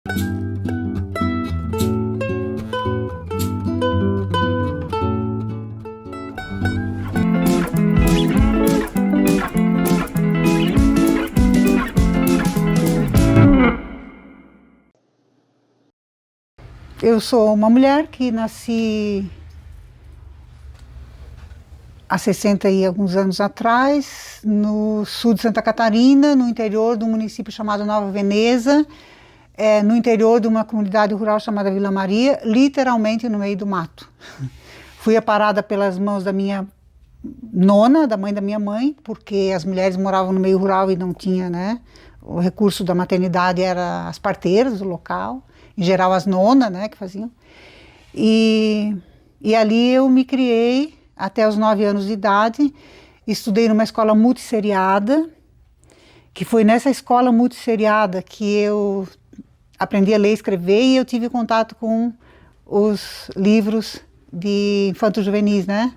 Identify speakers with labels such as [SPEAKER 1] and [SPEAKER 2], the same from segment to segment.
[SPEAKER 1] Eu sou uma mulher que nasci há 60 e alguns anos atrás, no sul de Santa Catarina, no interior de um município chamado Nova Veneza, no interior de uma comunidade rural chamada Vila Maria, literalmente no meio do mato. Fui aparada pelas mãos da minha nona, da mãe da minha mãe, porque as mulheres moravam no meio rural e não tinha, né? O recurso da maternidade era as parteiras do local. Em geral as nonas, né, que faziam. E ali eu me criei até os 9 anos de idade, estudei numa escola multisseriada, que foi nessa escola multisseriada que eu aprendi a ler e escrever e eu tive contato com os livros de infanto-juvenis, né?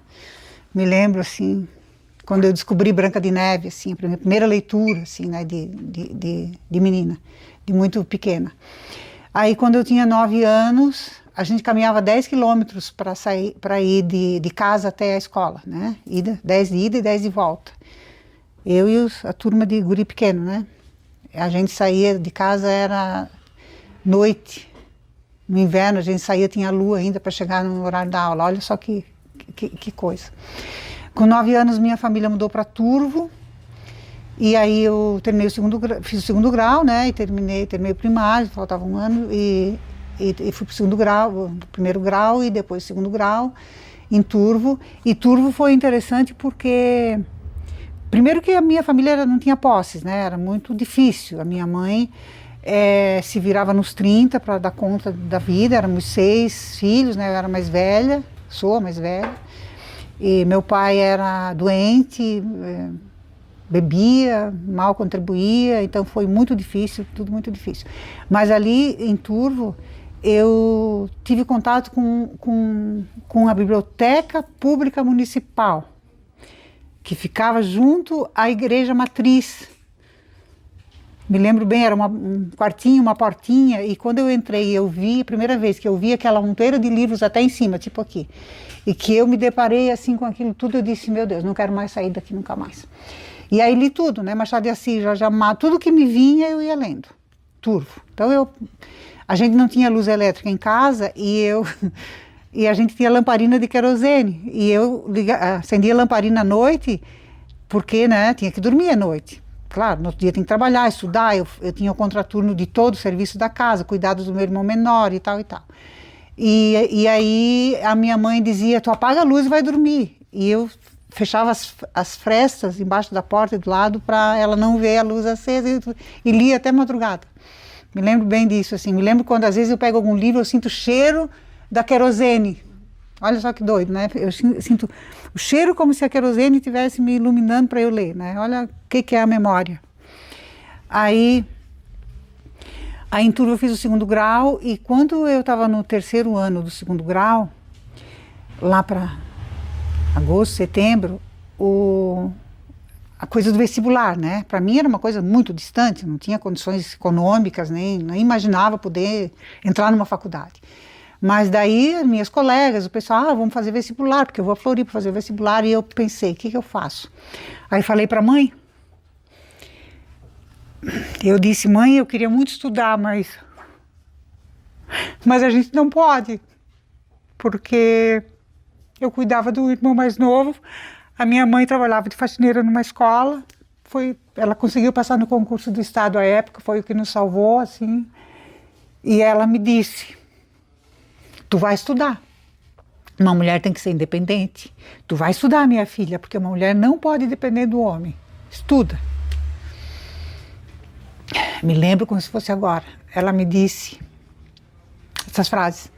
[SPEAKER 1] Me lembro, assim, quando eu descobri Branca de Neve, assim, a minha primeira leitura, assim, né, de menina, de muito pequena. Aí, quando eu tinha 9 anos, a gente caminhava 10 quilômetros para ir de casa até a escola, né? 10 de ida e 10 de volta. Eu e a turma de guri pequeno, né? A gente saía de casa, era noite. No inverno, a gente saía, tinha lua ainda para chegar no horário da aula. Olha só que coisa. Com 9 anos, minha família mudou para Turvo. E aí eu terminei fiz o segundo grau, né, e terminei o primário, faltava um ano, e fui para o segundo grau, primeiro grau e depois segundo grau, em Turvo. E Turvo foi interessante porque, primeiro que a minha família não tinha posses, né, era muito difícil. A minha mãe se virava nos 30 para dar conta da vida, éramos 6 filhos, né, eu era mais velha, sou a mais velha, e meu pai era doente, bebia, mal contribuía, então foi muito difícil, tudo muito difícil. Mas ali em Turvo, eu tive contato com a Biblioteca Pública Municipal, que ficava junto à Igreja Matriz. Me lembro bem, era um quartinho, uma portinha, e quando eu entrei, eu vi, a primeira vez que eu vi aquela monteira de livros até em cima, tipo aqui, e que eu me deparei assim com aquilo tudo, eu disse, meu Deus, não quero mais sair daqui nunca mais. E aí li tudo, né? Machado de Assis, Jorge Amado, tudo que me vinha eu ia lendo, Turvo. Então a gente não tinha luz elétrica em casa e a gente tinha lamparina de querosene. E eu acendia a lamparina à noite porque, né, tinha que dormir à noite. Claro, no outro dia tinha que trabalhar, estudar, eu tinha o contraturno de todo o serviço da casa, cuidados do meu irmão menor e tal e tal. E aí a minha mãe dizia, tu apaga a luz e vai dormir. E eu fechava as frestas embaixo da porta e do lado para ela não ver a luz acesa e lia até madrugada. Me lembro bem disso, assim. Me lembro quando às vezes eu pego algum livro, eu sinto o cheiro da querosene. Olha só que doido, né? Eu sinto o cheiro como se a querosene estivesse me iluminando para eu ler, né? Olha o que é a memória. Aí em Turvo eu fiz o segundo grau e quando eu estava no terceiro ano do segundo grau, lá para agosto, setembro, a coisa do vestibular, né? Para mim era uma coisa muito distante, não tinha condições econômicas, nem imaginava poder entrar numa faculdade. Mas daí, minhas colegas, o pessoal, vamos fazer vestibular, porque eu vou a Floripa fazer vestibular, e eu pensei, o que eu faço? Aí falei para a mãe, eu disse, mãe, eu queria muito estudar, mas a gente não pode, porque eu cuidava do irmão mais novo, a minha mãe trabalhava de faxineira numa escola, ela conseguiu passar no concurso do estado à época, foi o que nos salvou, assim, e ela me disse, tu vai estudar, uma mulher tem que ser independente, tu vai estudar, minha filha, porque uma mulher não pode depender do homem, estuda. Me lembro como se fosse agora, ela me disse essas frases.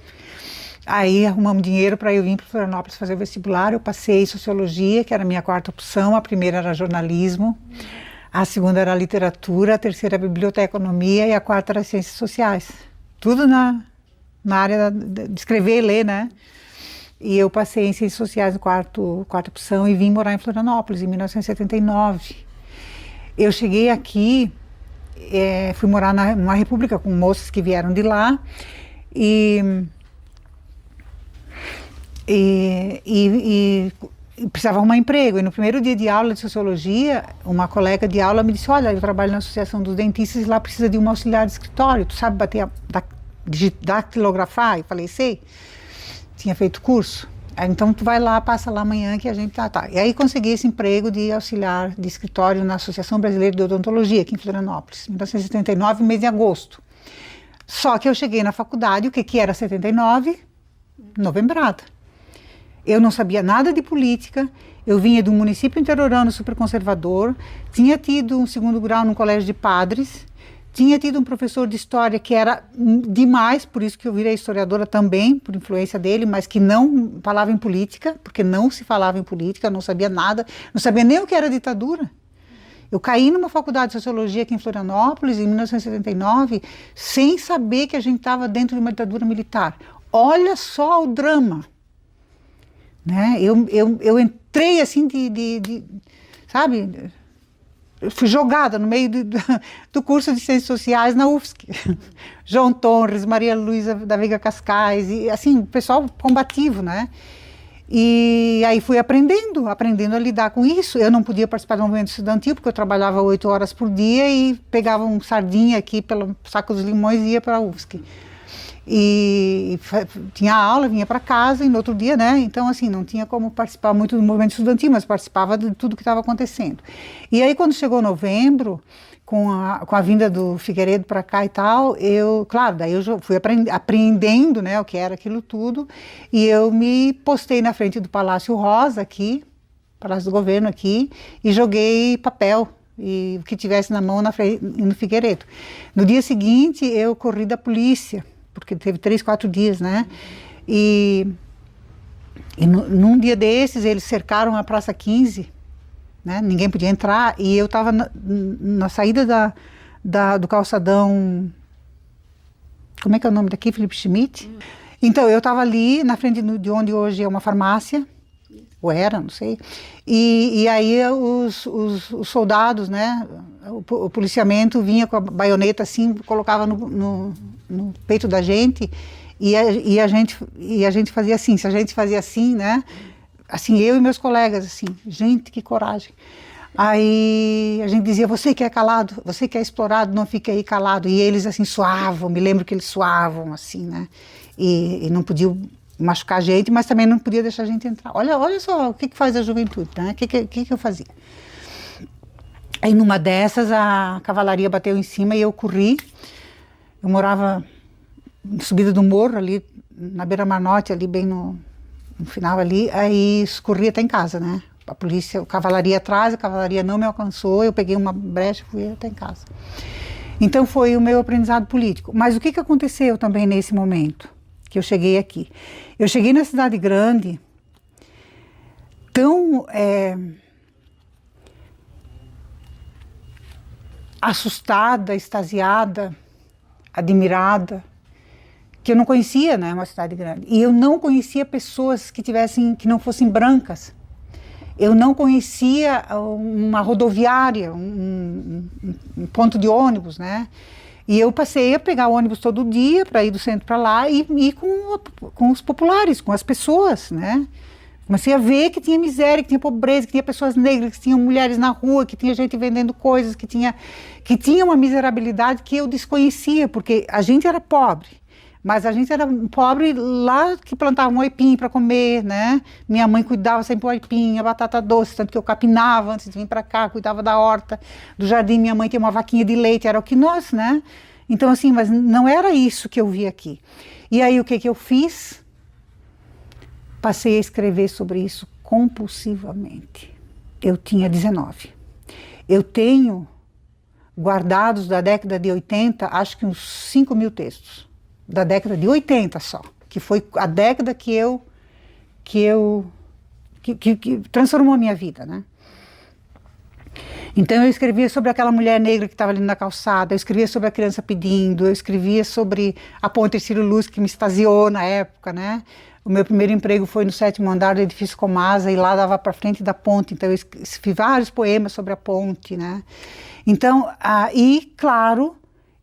[SPEAKER 1] Aí arrumamos dinheiro para eu vir para Florianópolis fazer vestibular, eu passei Sociologia, que era a minha quarta opção, a primeira era Jornalismo, a segunda era Literatura, a terceira Biblioteconomia e a quarta era Ciências Sociais. Tudo na área de escrever e ler, né? E eu passei em Ciências Sociais na quarta opção e vim morar em Florianópolis em 1979. Eu cheguei aqui fui morar numa república com moças que vieram de lá e precisava arrumar emprego. E no primeiro dia de aula de sociologia, uma colega de aula me disse: olha, eu trabalho na Associação dos Dentistas e lá precisa de uma auxiliar de escritório, tu sabe datilografar? Eu falei: sei, tinha feito curso. Aí, então tu vai lá, passa lá amanhã que a gente tá. E aí consegui esse emprego de auxiliar de escritório na Associação Brasileira de Odontologia, aqui em Florianópolis, em 1979, mês de agosto. Só que eu cheguei na faculdade, o que era 79? Novembrada. Eu não sabia nada de política, eu vinha de um município interiorano super conservador, tinha tido um segundo grau num colégio de padres, tinha tido um professor de história que era demais, por isso que eu virei historiadora também, por influência dele, mas que não falava em política, porque não se falava em política, eu não sabia nada, não sabia nem o que era ditadura. Eu caí numa faculdade de sociologia aqui em Florianópolis, em 1979, sem saber que a gente estava dentro de uma ditadura militar. Olha só o drama. Né? Eu entrei assim sabe, eu fui jogada no meio do curso de Ciências Sociais na UFSC. João Torres, Maria Luísa da Veiga Cascais, e assim, pessoal combativo, né? E aí fui aprendendo a lidar com isso. Eu não podia participar do movimento estudantil, porque eu trabalhava 8 horas por dia e pegava um sardinha aqui pelo Saco dos Limões e ia para a UFSC. E tinha aula, vinha para casa e no outro dia, né? Então, assim, não tinha como participar muito do movimento estudantil, mas participava de tudo que estava acontecendo. E aí, quando chegou novembro, com a vinda do Figueiredo para cá e tal, claro, daí eu fui aprendendo, né, o que era aquilo tudo, e eu me postei na frente do Palácio Rosa aqui, Palácio do Governo aqui, e joguei papel, e o que tivesse na mão no Figueiredo. No dia seguinte, eu corri da polícia, porque teve 3, 4 dias, né? E num dia desses, eles cercaram a Praça 15, né? Ninguém podia entrar, e eu estava na saída do calçadão, como é que é o nome daqui? Felipe Schmidt? Então, eu estava ali, na frente de onde hoje é uma farmácia, ou era, não sei, e aí os soldados, né, o policiamento vinha com a baioneta assim, colocava no peito da gente, e a gente fazia assim, se a gente fazia assim, né, assim, eu e meus colegas, assim, gente, que coragem. Aí a gente dizia: você que é calado, você que é explorado, não fique aí calado. E eles assim suavam, me lembro que eles suavam assim, né, e não podiam machucar a gente, mas também não podia deixar a gente entrar. Olha só o que faz a juventude, né? O que eu fazia? Aí numa dessas a cavalaria bateu em cima e eu corri. Eu morava na subida do morro ali, na beira-mar norte, ali bem no final ali, aí corri até em casa, né? A polícia, a cavalaria atrás, a cavalaria não me alcançou, eu peguei uma brecha e fui até em casa. Então foi o meu aprendizado político. Mas o que aconteceu também nesse momento que eu cheguei aqui? Eu cheguei na cidade grande tão assustada, extasiada, admirada, que eu não conhecia, né, uma cidade grande. E eu não conhecia pessoas que não fossem brancas. Eu não conhecia uma rodoviária, um ponto de ônibus, né? E eu passei a pegar ônibus todo dia para ir do centro para lá e ir com os populares, com as pessoas, né? Comecei a ver que tinha miséria, que tinha pobreza, que tinha pessoas negras, que tinha mulheres na rua, que tinha gente vendendo coisas, que tinha uma miserabilidade que eu desconhecia, porque a gente era pobre. Mas a gente era pobre lá que plantava um aipim para comer, né? Minha mãe cuidava sempre do aipim, a batata doce, tanto que eu capinava antes de vir para cá, cuidava da horta, do jardim. Minha mãe tinha uma vaquinha de leite, era o que nós, né? Então, assim, mas não era isso que eu vi aqui. E aí, o que eu fiz? Passei a escrever sobre isso compulsivamente. Eu tinha 19. Eu tenho guardados da década de 80, acho que uns 5.000 textos. Da década de 80 só, que foi a década que transformou a minha vida, né? Então eu escrevia sobre aquela mulher negra que estava ali na calçada, eu escrevia sobre a criança pedindo, eu escrevia sobre a ponte Ciro Luz, que me extasiou na época, né? O meu primeiro emprego foi no 7º andar do edifício Comasa, e lá dava para frente da ponte, então eu escrevi vários poemas sobre a ponte, né? Então, e claro,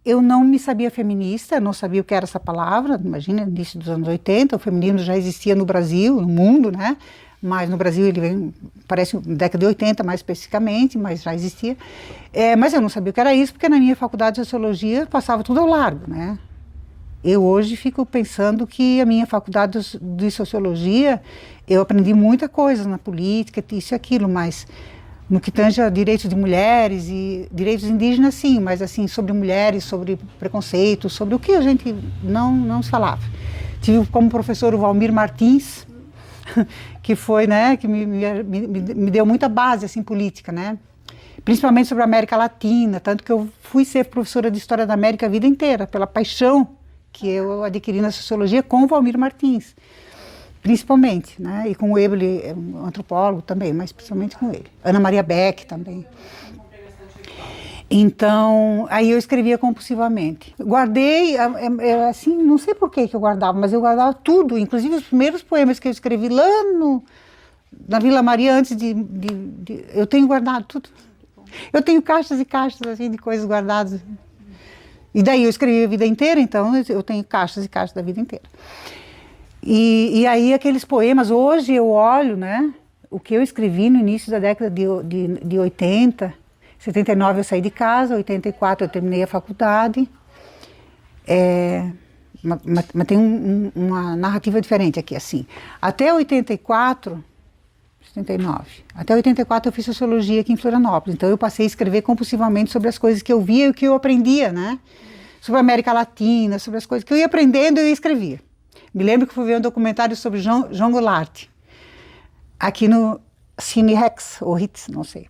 [SPEAKER 1] eu não me sabia feminista, não sabia o que era essa palavra, imagina, no início dos anos 80, o feminismo já existia no Brasil, no mundo, né? Mas no Brasil ele vem, parece na década de 80 mais especificamente, mas já existia. Mas eu não sabia o que era isso, porque na minha faculdade de Sociologia passava tudo ao largo, né? Eu hoje fico pensando que a minha faculdade de Sociologia, eu aprendi muita coisa na política, isso e aquilo, mas no que tange a direitos de mulheres e direitos indígenas, sim, mas assim, sobre mulheres, sobre preconceito, sobre o que a gente não se falava. Tive como professor o Valmir Martins, que foi, né, que me deu muita base, assim, política, né, principalmente sobre a América Latina, tanto que eu fui ser professora de História da América a vida inteira, pela paixão que eu adquiri na Sociologia com o Valmir Martins, principalmente, né, e com o Eble, um antropólogo também, mas principalmente com ele, Ana Maria Beck também. Então, aí eu escrevia compulsivamente. Guardei, assim, não sei por que eu guardava, mas eu guardava tudo, inclusive os primeiros poemas que eu escrevi lá na Vila Maria, antes eu tenho guardado tudo. Eu tenho caixas e caixas, assim, de coisas guardadas. E daí eu escrevi a vida inteira, então eu tenho caixas e caixas da vida inteira. E aí aqueles poemas, hoje eu olho, né, o que eu escrevi no início da década de 80, 79 eu saí de casa, 84 eu terminei a faculdade, mas tem uma narrativa diferente aqui, assim. Até 84, 79, até 84 eu fiz Sociologia aqui em Florianópolis, então eu passei a escrever compulsivamente sobre as coisas que eu via e o que eu aprendia, né? Sobre a América Latina, sobre as coisas que eu ia aprendendo e eu escrevia. Me lembro que fui ver um documentário sobre João Goulart, aqui no Cine Rex, ou Ritz, não sei.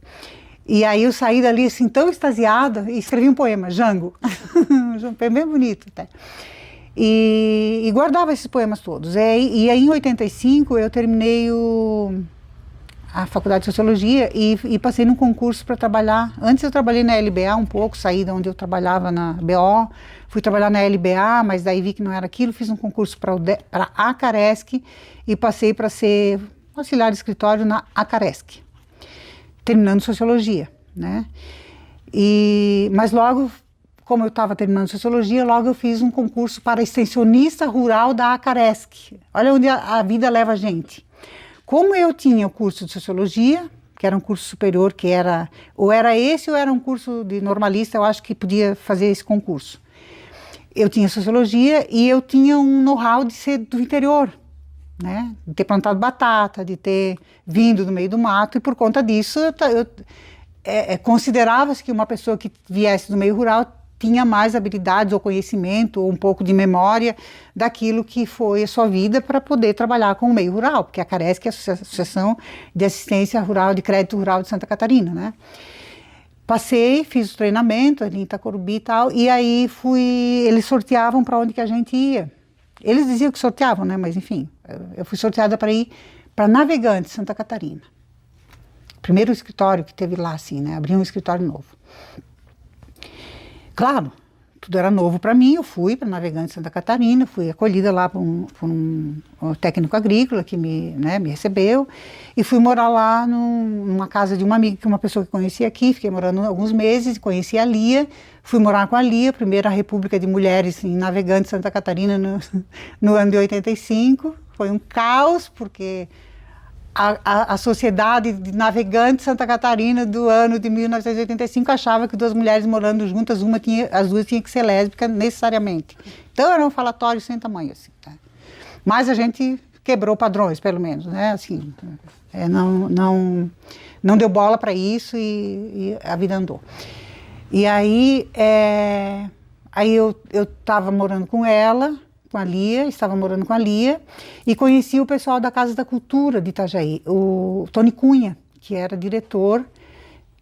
[SPEAKER 1] E aí eu saí dali assim tão extasiada e escrevi um poema, Jango, um poema bem bonito até. E guardava esses poemas todos. E aí em 85 eu terminei a faculdade de Sociologia e passei num concurso para trabalhar. Antes eu trabalhei na LBA um pouco, saí de onde eu trabalhava na BO, fui trabalhar na LBA, mas daí vi que não era aquilo, fiz um concurso para a Acaresc e passei para ser auxiliar de escritório na Acaresc, terminando Sociologia, né? Mas logo, como eu estava terminando Sociologia, logo eu fiz um concurso para extensionista rural da Acaresc. Olha onde a vida leva a gente. Como eu tinha o curso de Sociologia, que era um curso superior, que era, ou era esse ou era um curso de normalista, eu acho que podia fazer esse concurso. Eu tinha Sociologia e eu tinha um know-how de ser do interior, né? De ter plantado batata, de ter vindo do meio do mato, e por conta disso considerava-se que uma pessoa que viesse do meio rural tinha mais habilidades ou conhecimento ou um pouco de memória daquilo que foi a sua vida para poder trabalhar com o meio rural, porque a Caresc é a Associação de Assistência Rural, de Crédito Rural de Santa Catarina, né? Passei, fiz o treinamento ali em Itacorubi e tal, e aí eles sorteavam para onde que a gente ia. Eles diziam que sorteavam, né? Mas enfim, eu fui sorteada para ir para Navegantes, Santa Catarina. Primeiro escritório que teve lá, assim, né? Abriu um escritório novo. Claro, tudo era novo para mim, eu fui para Navegantes, Santa Catarina, fui acolhida lá por um técnico agrícola que me recebeu, e fui morar lá numa casa de uma amiga, uma pessoa que conhecia aqui, fiquei morando alguns meses, conheci a Lia, fui morar com a Lia, primeira República de Mulheres em Navegantes, Santa Catarina, no ano de 85, foi um caos, porque a Sociedade de Navegantes Santa Catarina do ano de 1985 achava que duas mulheres morando juntas, as duas tinham que ser lésbicas necessariamente. Então era um falatório sem tamanho, assim, tá? Mas a gente quebrou padrões, pelo menos, né? Assim, não deu bola para isso e a vida andou. E aí, eu estava morando com ela, com a Lia, estava morando com a Lia, e conheci o pessoal da Casa da Cultura de Itajaí, o Tony Cunha, que era diretor,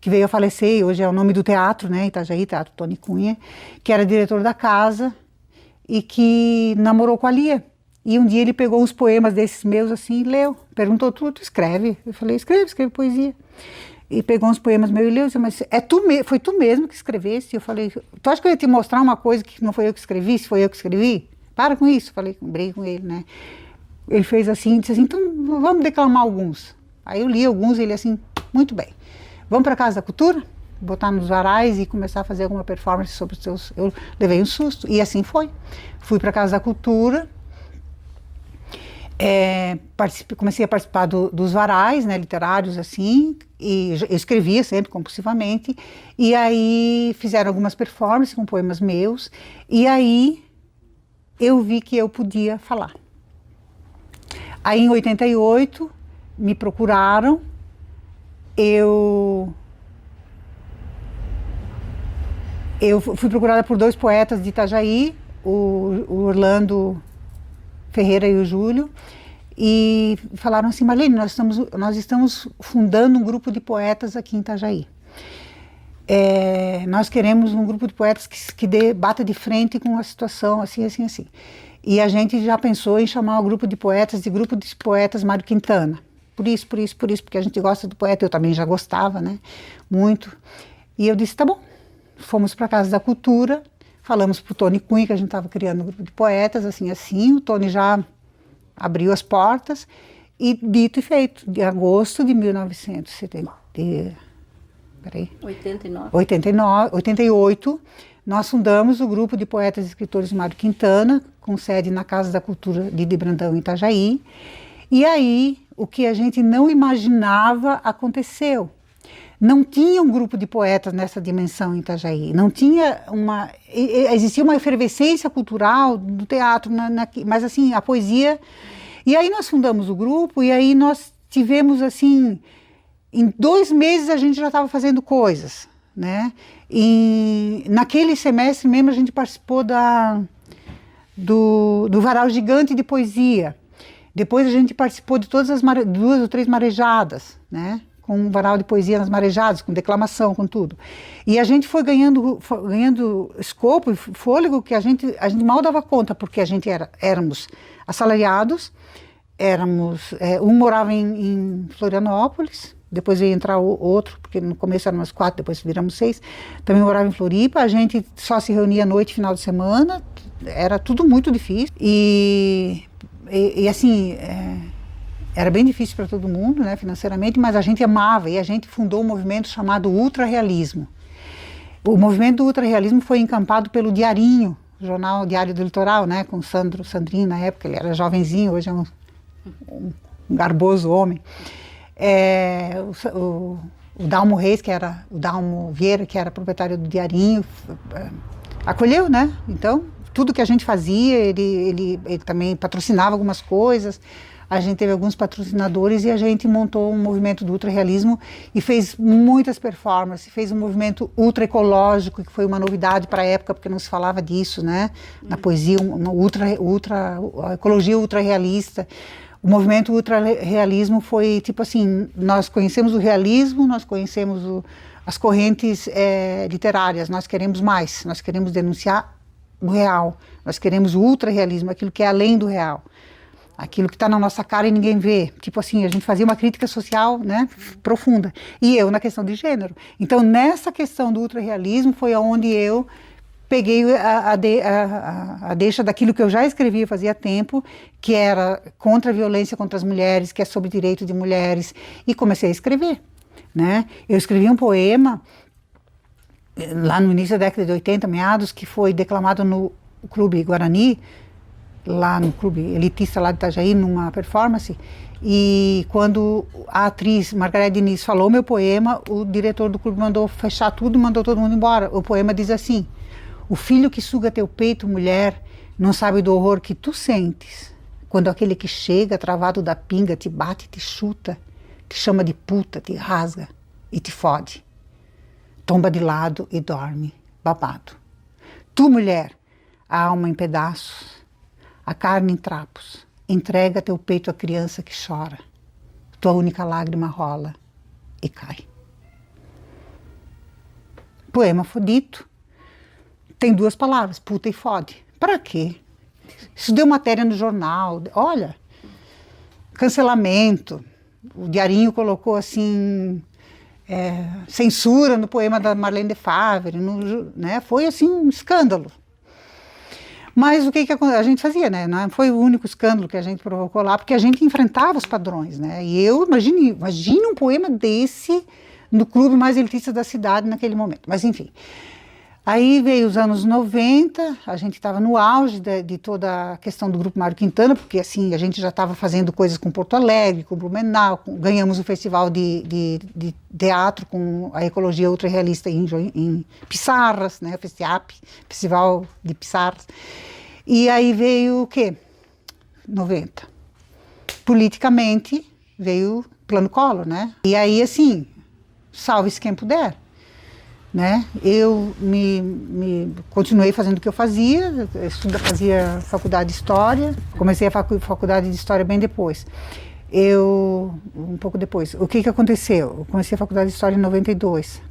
[SPEAKER 1] que veio a falecer, e hoje é o nome do teatro, né, Itajaí, Teatro Tony Cunha, que era diretor da casa, e que namorou com a Lia. E um dia ele pegou uns poemas desses meus assim e leu, perguntou, tu escreve? Eu falei, escreve poesia. e pegou uns poemas meus e leu, e disse, mas foi tu mesmo que escreveste? Eu falei, tu acha que eu ia te mostrar uma coisa que não foi eu que escrevi, se foi eu que escrevi? Para com isso, falei, briguei com ele, né? Ele fez assim, disse assim, então vamos declamar alguns. Aí eu li alguns e ele assim, muito bem. Vamos para a Casa da Cultura? Botar nos varais e começar a fazer alguma performance sobre os seus... Eu levei um susto, e assim foi. Fui para a Casa da Cultura, comecei a participar dos varais, né, literários, assim, e eu escrevia sempre compulsivamente, e aí fizeram algumas performances com poemas meus, e aí eu vi que eu podia falar. Aí em 88, me procuraram, eu fui procurada por 2 poetas de Itajaí, o Orlando Ferreira e o Júlio, e falaram assim, Marlene, nós estamos fundando um grupo de poetas aqui em Itajaí. Nós queremos um grupo de poetas que bata de frente com a situação assim, assim, assim. E a gente já pensou em chamar o grupo de poetas de Grupo de Poetas Mário Quintana. Por isso, porque a gente gosta do poeta, eu também já gostava, né, muito. E eu disse, tá bom. Fomos para a Casa da Cultura, falamos para o Tony Cunha que a gente estava criando um grupo de poetas, assim, assim, o Tony já abriu as portas, e dito e feito, de agosto de 1988, nós fundamos o grupo de poetas e escritores Mário Quintana, com sede na Casa da Cultura de Brandão, em Itajaí, e aí o que a gente não imaginava aconteceu. Não tinha um grupo de poetas nessa dimensão em Itajaí, não tinha existia uma efervescência cultural do teatro, mas assim, a poesia, e aí nós fundamos o grupo, e aí nós tivemos assim, em 2 meses a gente já estava fazendo coisas, né, e naquele semestre mesmo a gente participou do Varal Gigante de Poesia, depois a gente participou de todas as 2 ou 3 marejadas, né, com um varal de poesia nas marejadas, com declamação, com tudo. E a gente foi ganhando escopo e fôlego que a gente mal dava conta, porque a gente éramos assalariados, um morava em Florianópolis, depois veio entrar outro, porque no começo eram umas 4, depois viramos 6, também morava em Floripa, a gente só se reunia à noite, final de semana, era tudo muito difícil, e assim... Era bem difícil para todo mundo, né, financeiramente, mas a gente amava, e a gente fundou um movimento chamado Ultrarrealismo. O movimento do ultrarrealismo foi encampado pelo Diarinho, jornal Diário do Litoral, né, com Sandrinho na época, ele era jovenzinho, hoje é um garboso homem. O Dalmo Reis, o Dalmo Vieira, que era proprietário do Diarinho, acolheu, né, então, tudo que a gente fazia, ele também patrocinava algumas coisas. A gente teve alguns patrocinadores e a gente montou um movimento do ultrarrealismo e fez muitas performances, fez um movimento ultraecológico, que foi uma novidade para a época, porque não se falava disso, né? Na poesia, a ecologia ultrarrealista. O movimento ultrarrealismo foi tipo assim, nós conhecemos o realismo, nós conhecemos as correntes literárias, nós queremos mais, nós queremos denunciar o real, nós queremos o ultrarrealismo, aquilo que é além do real. Aquilo que está na nossa cara e ninguém vê. Tipo assim, a gente fazia uma crítica social, né, profunda. E eu na questão de gênero. Então, nessa questão do ultrarrealismo foi onde eu peguei a deixa daquilo que eu já escrevia fazia tempo, que era contra a violência contra as mulheres, que é sobre direito de mulheres, e comecei a escrever, né? Eu escrevi um poema lá no início da década de 80, meados, que foi declamado no Clube Guarani, lá no clube elitista lá de Itajaí, numa performance, e quando a atriz Margareth Diniz falou meu poema, o diretor do clube mandou fechar tudo e mandou todo mundo embora. O poema diz assim: o filho que suga teu peito, mulher, não sabe do horror que tu sentes, quando aquele que chega travado da pinga te bate, te chuta, te chama de puta, te rasga e te fode, tomba de lado e dorme, babado. Tu, mulher, a alma em pedaços, a carne em trapos, entrega teu peito à criança que chora, tua única lágrima rola e cai. Poema fodito, tem 2 palavras, puta e fode. Para quê? Isso deu matéria no jornal, olha, cancelamento, o Diarinho colocou assim, censura no poema da Marlene de Favre, né? Foi assim um escândalo. Mas o que a gente fazia, né? Não foi o único escândalo que a gente provocou lá, porque a gente enfrentava os padrões, né? E eu, imagine um poema desse no clube mais elitista da cidade naquele momento. Mas enfim. Aí veio os anos 90, a gente estava no auge de toda a questão do Grupo Mário Quintana, porque assim, a gente já estava fazendo coisas com Porto Alegre, com Blumenau, ganhamos o festival de teatro com a Ecologia Ultra-Realista em Pissarras, né, o FESTIAP, Festival de Pissarras. E aí veio o quê? 90. Politicamente veio o Plano Collor, né? E aí assim, salve-se quem puder. Né? Eu continuei fazendo o que eu fazia, fazia faculdade de História, comecei a faculdade de História bem depois. Um pouco depois. O que aconteceu? Eu comecei a faculdade de História em 92.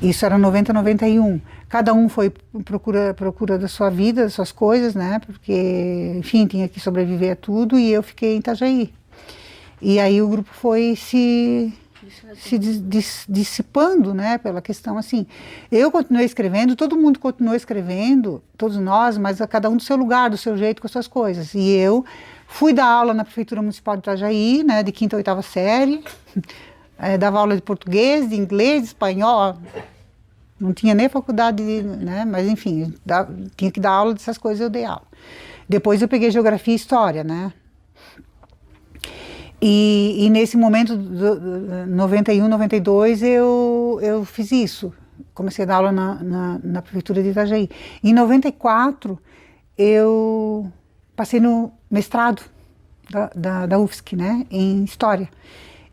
[SPEAKER 1] Isso era 90, 91. Cada um foi procura da sua vida, das suas coisas, né? Porque, enfim, tinha que sobreviver a tudo e eu fiquei em Itajaí. E aí o grupo foi se dissipando, né, pela questão assim. Eu continuei escrevendo, todo mundo continuou escrevendo, todos nós, mas a cada um do seu lugar, do seu jeito, com as suas coisas. E eu fui dar aula na Prefeitura Municipal de Itajaí, né, de 5ª a 8ª série, dava aula de português, de inglês, de espanhol, não tinha nem faculdade, né, mas enfim, tinha que dar aula dessas coisas, eu dei aula. Depois eu peguei Geografia e História, né. E nesse momento, 91, 92, eu fiz isso. Comecei a dar aula na Prefeitura de Itajaí. Em 94, eu passei no mestrado da UFSC, né, em História.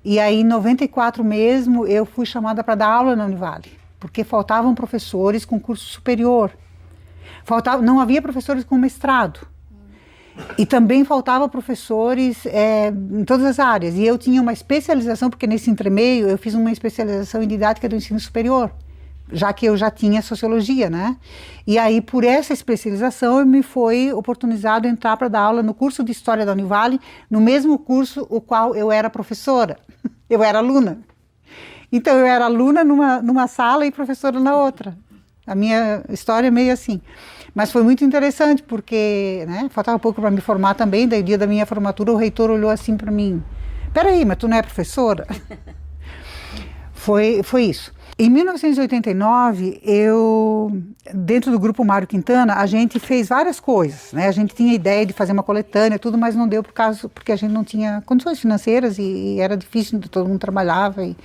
[SPEAKER 1] E aí, em 94 mesmo, eu fui chamada para dar aula na Univale, porque faltavam professores com curso superior. Não havia professores com mestrado. E também faltava professores em todas as áreas. E eu tinha uma especialização, porque nesse entremeio eu fiz uma especialização em didática do ensino superior, já que eu já tinha sociologia, né? E aí, por essa especialização, me foi oportunizado entrar para dar aula no curso de História da Univale, no mesmo curso o qual eu era professora. Eu era aluna. Então, eu era aluna numa sala e professora na outra. A minha história é meio assim. Mas foi muito interessante, porque, né, faltava pouco para me formar também, daí o dia da minha formatura o reitor olhou assim para mim, peraí, mas tu não é professora? Foi isso. Em 1989, dentro do Grupo Mário Quintana, a gente fez várias coisas, né? A gente tinha ideia de fazer uma coletânea, tudo, mas não deu porque a gente não tinha condições financeiras e era difícil, todo mundo trabalhava e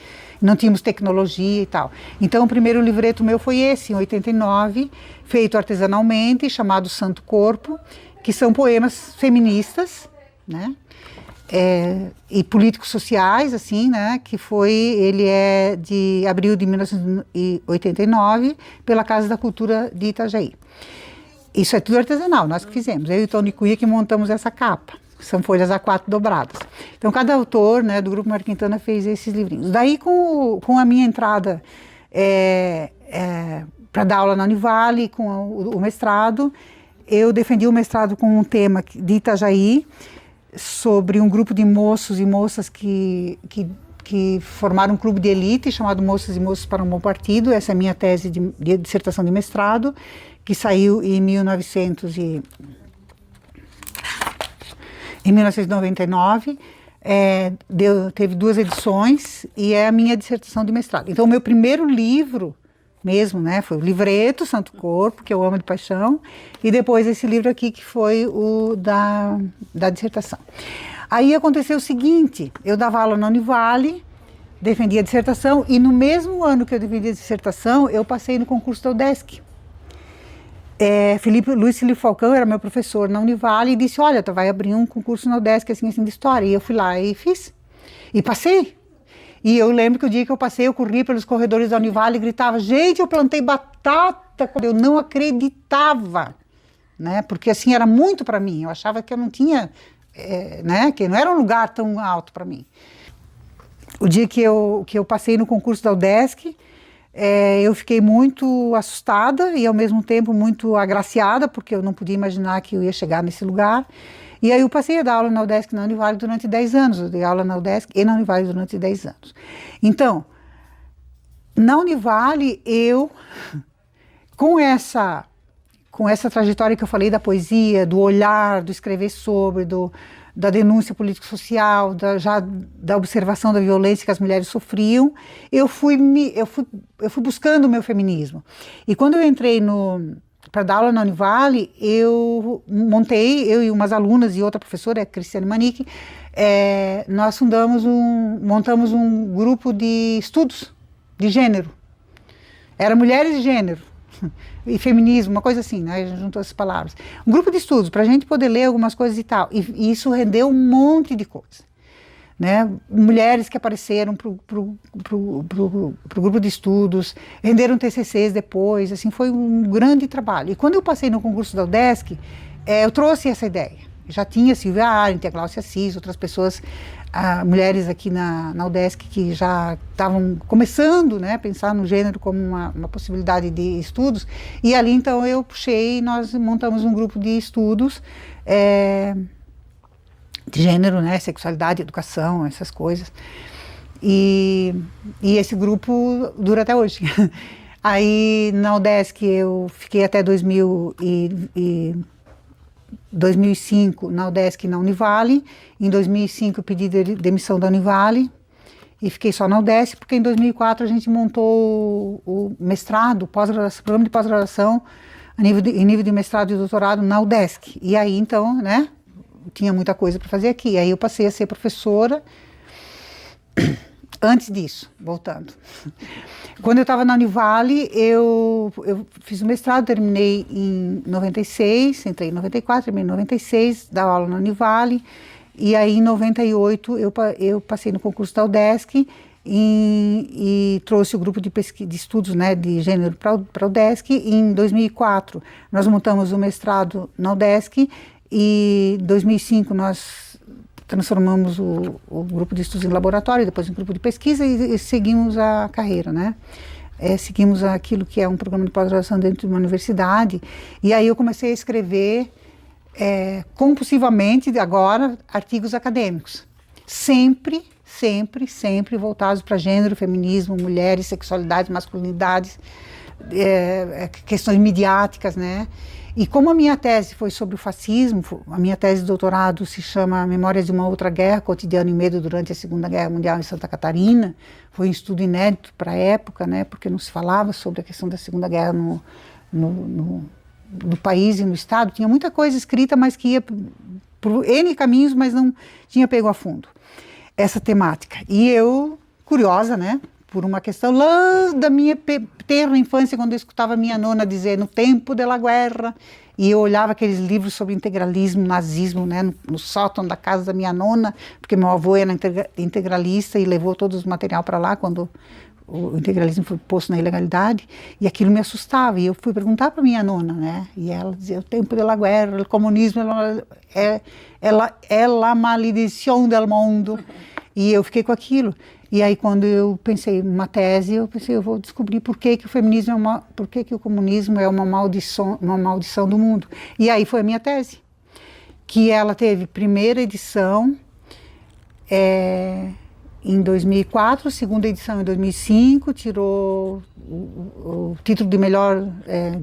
[SPEAKER 1] não tínhamos tecnologia e tal. Então, o primeiro livreto meu foi esse, em 89, feito artesanalmente, chamado Santo Corpo, que são poemas feministas, né? E políticos sociais, assim, né? Ele é de abril de 1989, pela Casa da Cultura de Itajaí. Isso é tudo artesanal, nós que fizemos. Eu e o Tony Cunha que montamos essa capa. São folhas A4 dobradas. Então, cada autor, né, do Grupo Mário Quintana fez esses livrinhos. Daí, com a minha entrada para dar aula na Univale, com o mestrado, eu defendi o mestrado com um tema de Itajaí, sobre um grupo de moços e moças que formaram um clube de elite chamado Moças e Moços para um Bom Partido. Essa é a minha tese de dissertação de mestrado, que saiu em 1999, teve 2 edições e é a minha dissertação de mestrado. Então, o meu primeiro livro mesmo, né, foi o livreto Santo Corpo, que eu amo de paixão, e depois esse livro aqui, que foi o da dissertação. Aí aconteceu o seguinte, eu dava aula na Univale, defendia a dissertação, e no mesmo ano que eu defendia a dissertação, eu passei no concurso da UDESC. Luiz Felipe Falcão era meu professor na Univale e disse, olha, tu vai abrir um concurso na UDESC assim de história. E eu fui lá e fiz. E passei. E eu lembro que o dia que eu passei, eu corri pelos corredores da Univale e gritava, gente, eu plantei batata. Eu não acreditava, né? Porque assim, era muito para mim. Eu achava que eu não tinha, né? Que não era um lugar tão alto para mim. O dia que eu passei no concurso da UDESC, Eu fiquei muito assustada e ao mesmo tempo muito agraciada, porque eu não podia imaginar que eu ia chegar nesse lugar. E aí eu passei a dar aula na UDESC e na Univale durante 10 anos. Eu dei aula na UDESC e na Univale durante 10 anos. Então, na Univale, com essa trajetória que eu falei da poesia, do olhar, do escrever sobre, da denúncia político-social, da observação da violência que as mulheres sofriam, eu fui buscando o meu feminismo. E quando eu entrei para dar aula na Univale, eu e umas alunas e outra professora, a Cristiane Manique, nós montamos um grupo de estudos de gênero. Era mulheres e gênero. E feminismo, uma coisa assim, né? Juntou essas palavras. Um grupo de estudos para a gente poder ler algumas coisas e tal. E isso rendeu um monte de coisa. Né? Mulheres que apareceram para o grupo de estudos, renderam TCCs depois, assim, foi um grande trabalho. E quando eu passei no concurso da UDESC, eu trouxe essa ideia. Já tinha Silvia Arendt, Glaucia Assis, outras pessoas, mulheres aqui na UDESC que já estavam começando, né, a pensar no gênero como uma possibilidade de estudos. E ali, então, eu puxei e nós montamos um grupo de estudos de gênero, né, sexualidade, educação, essas coisas. E esse grupo dura até hoje. Aí, na UDESC, eu fiquei até 2005 na UDESC e na Univale. Em 2005 eu pedi demissão da Univale e fiquei só na UDESC, porque em 2004 a gente montou o mestrado, programa de pós-graduação em nível de mestrado e doutorado na UDESC. E aí então, né, tinha muita coisa para fazer aqui. Aí eu passei a ser professora. Antes disso, voltando. Quando eu estava na Univale, eu fiz o mestrado, terminei em 96, entrei em 94, terminei em 96, dava aula na Univale, e aí em 98 eu passei no concurso da UDESC e trouxe o grupo de estudos, né, de gênero para a UDESC. E em 2004 nós montamos o mestrado na UDESC e em 2005 nós transformamos o grupo de estudos em laboratório, depois em grupo de pesquisa e seguimos a carreira, né? Seguimos aquilo que é um programa de pós-graduação dentro de uma universidade. E aí eu comecei a escrever compulsivamente, agora, artigos acadêmicos. Sempre voltados para gênero, feminismo, mulheres, sexualidades, masculinidades, questões midiáticas, né? E como a minha tese foi sobre o fascismo, a minha tese de doutorado se chama Memórias de uma Outra Guerra, Cotidiano e Medo durante a Segunda Guerra Mundial em Santa Catarina. Foi um estudo inédito para a época, né, porque não se falava sobre a questão da Segunda Guerra no país e no estado. Tinha muita coisa escrita, mas que ia por N caminhos, mas não tinha pego a fundo essa temática. E eu, curiosa, né, por uma questão lá da minha terra infância, quando eu escutava minha nona dizer no tempo da guerra, e eu olhava aqueles livros sobre integralismo, nazismo, né, no sótão da casa da minha nona, porque meu avô era integralista e levou todo o material para lá quando o integralismo foi posto na ilegalidade, e aquilo me assustava, e eu fui perguntar para minha nona, né, e ela dizia, o tempo da guerra, o comunismo é a maldição del mundo, e eu fiquei com aquilo. E aí quando eu pensei numa tese, eu vou descobrir por que o feminismo por que o comunismo é uma maldição do mundo. E aí foi a minha tese, que ela teve primeira edição em 2004, segunda edição em 2005, tirou o título de melhor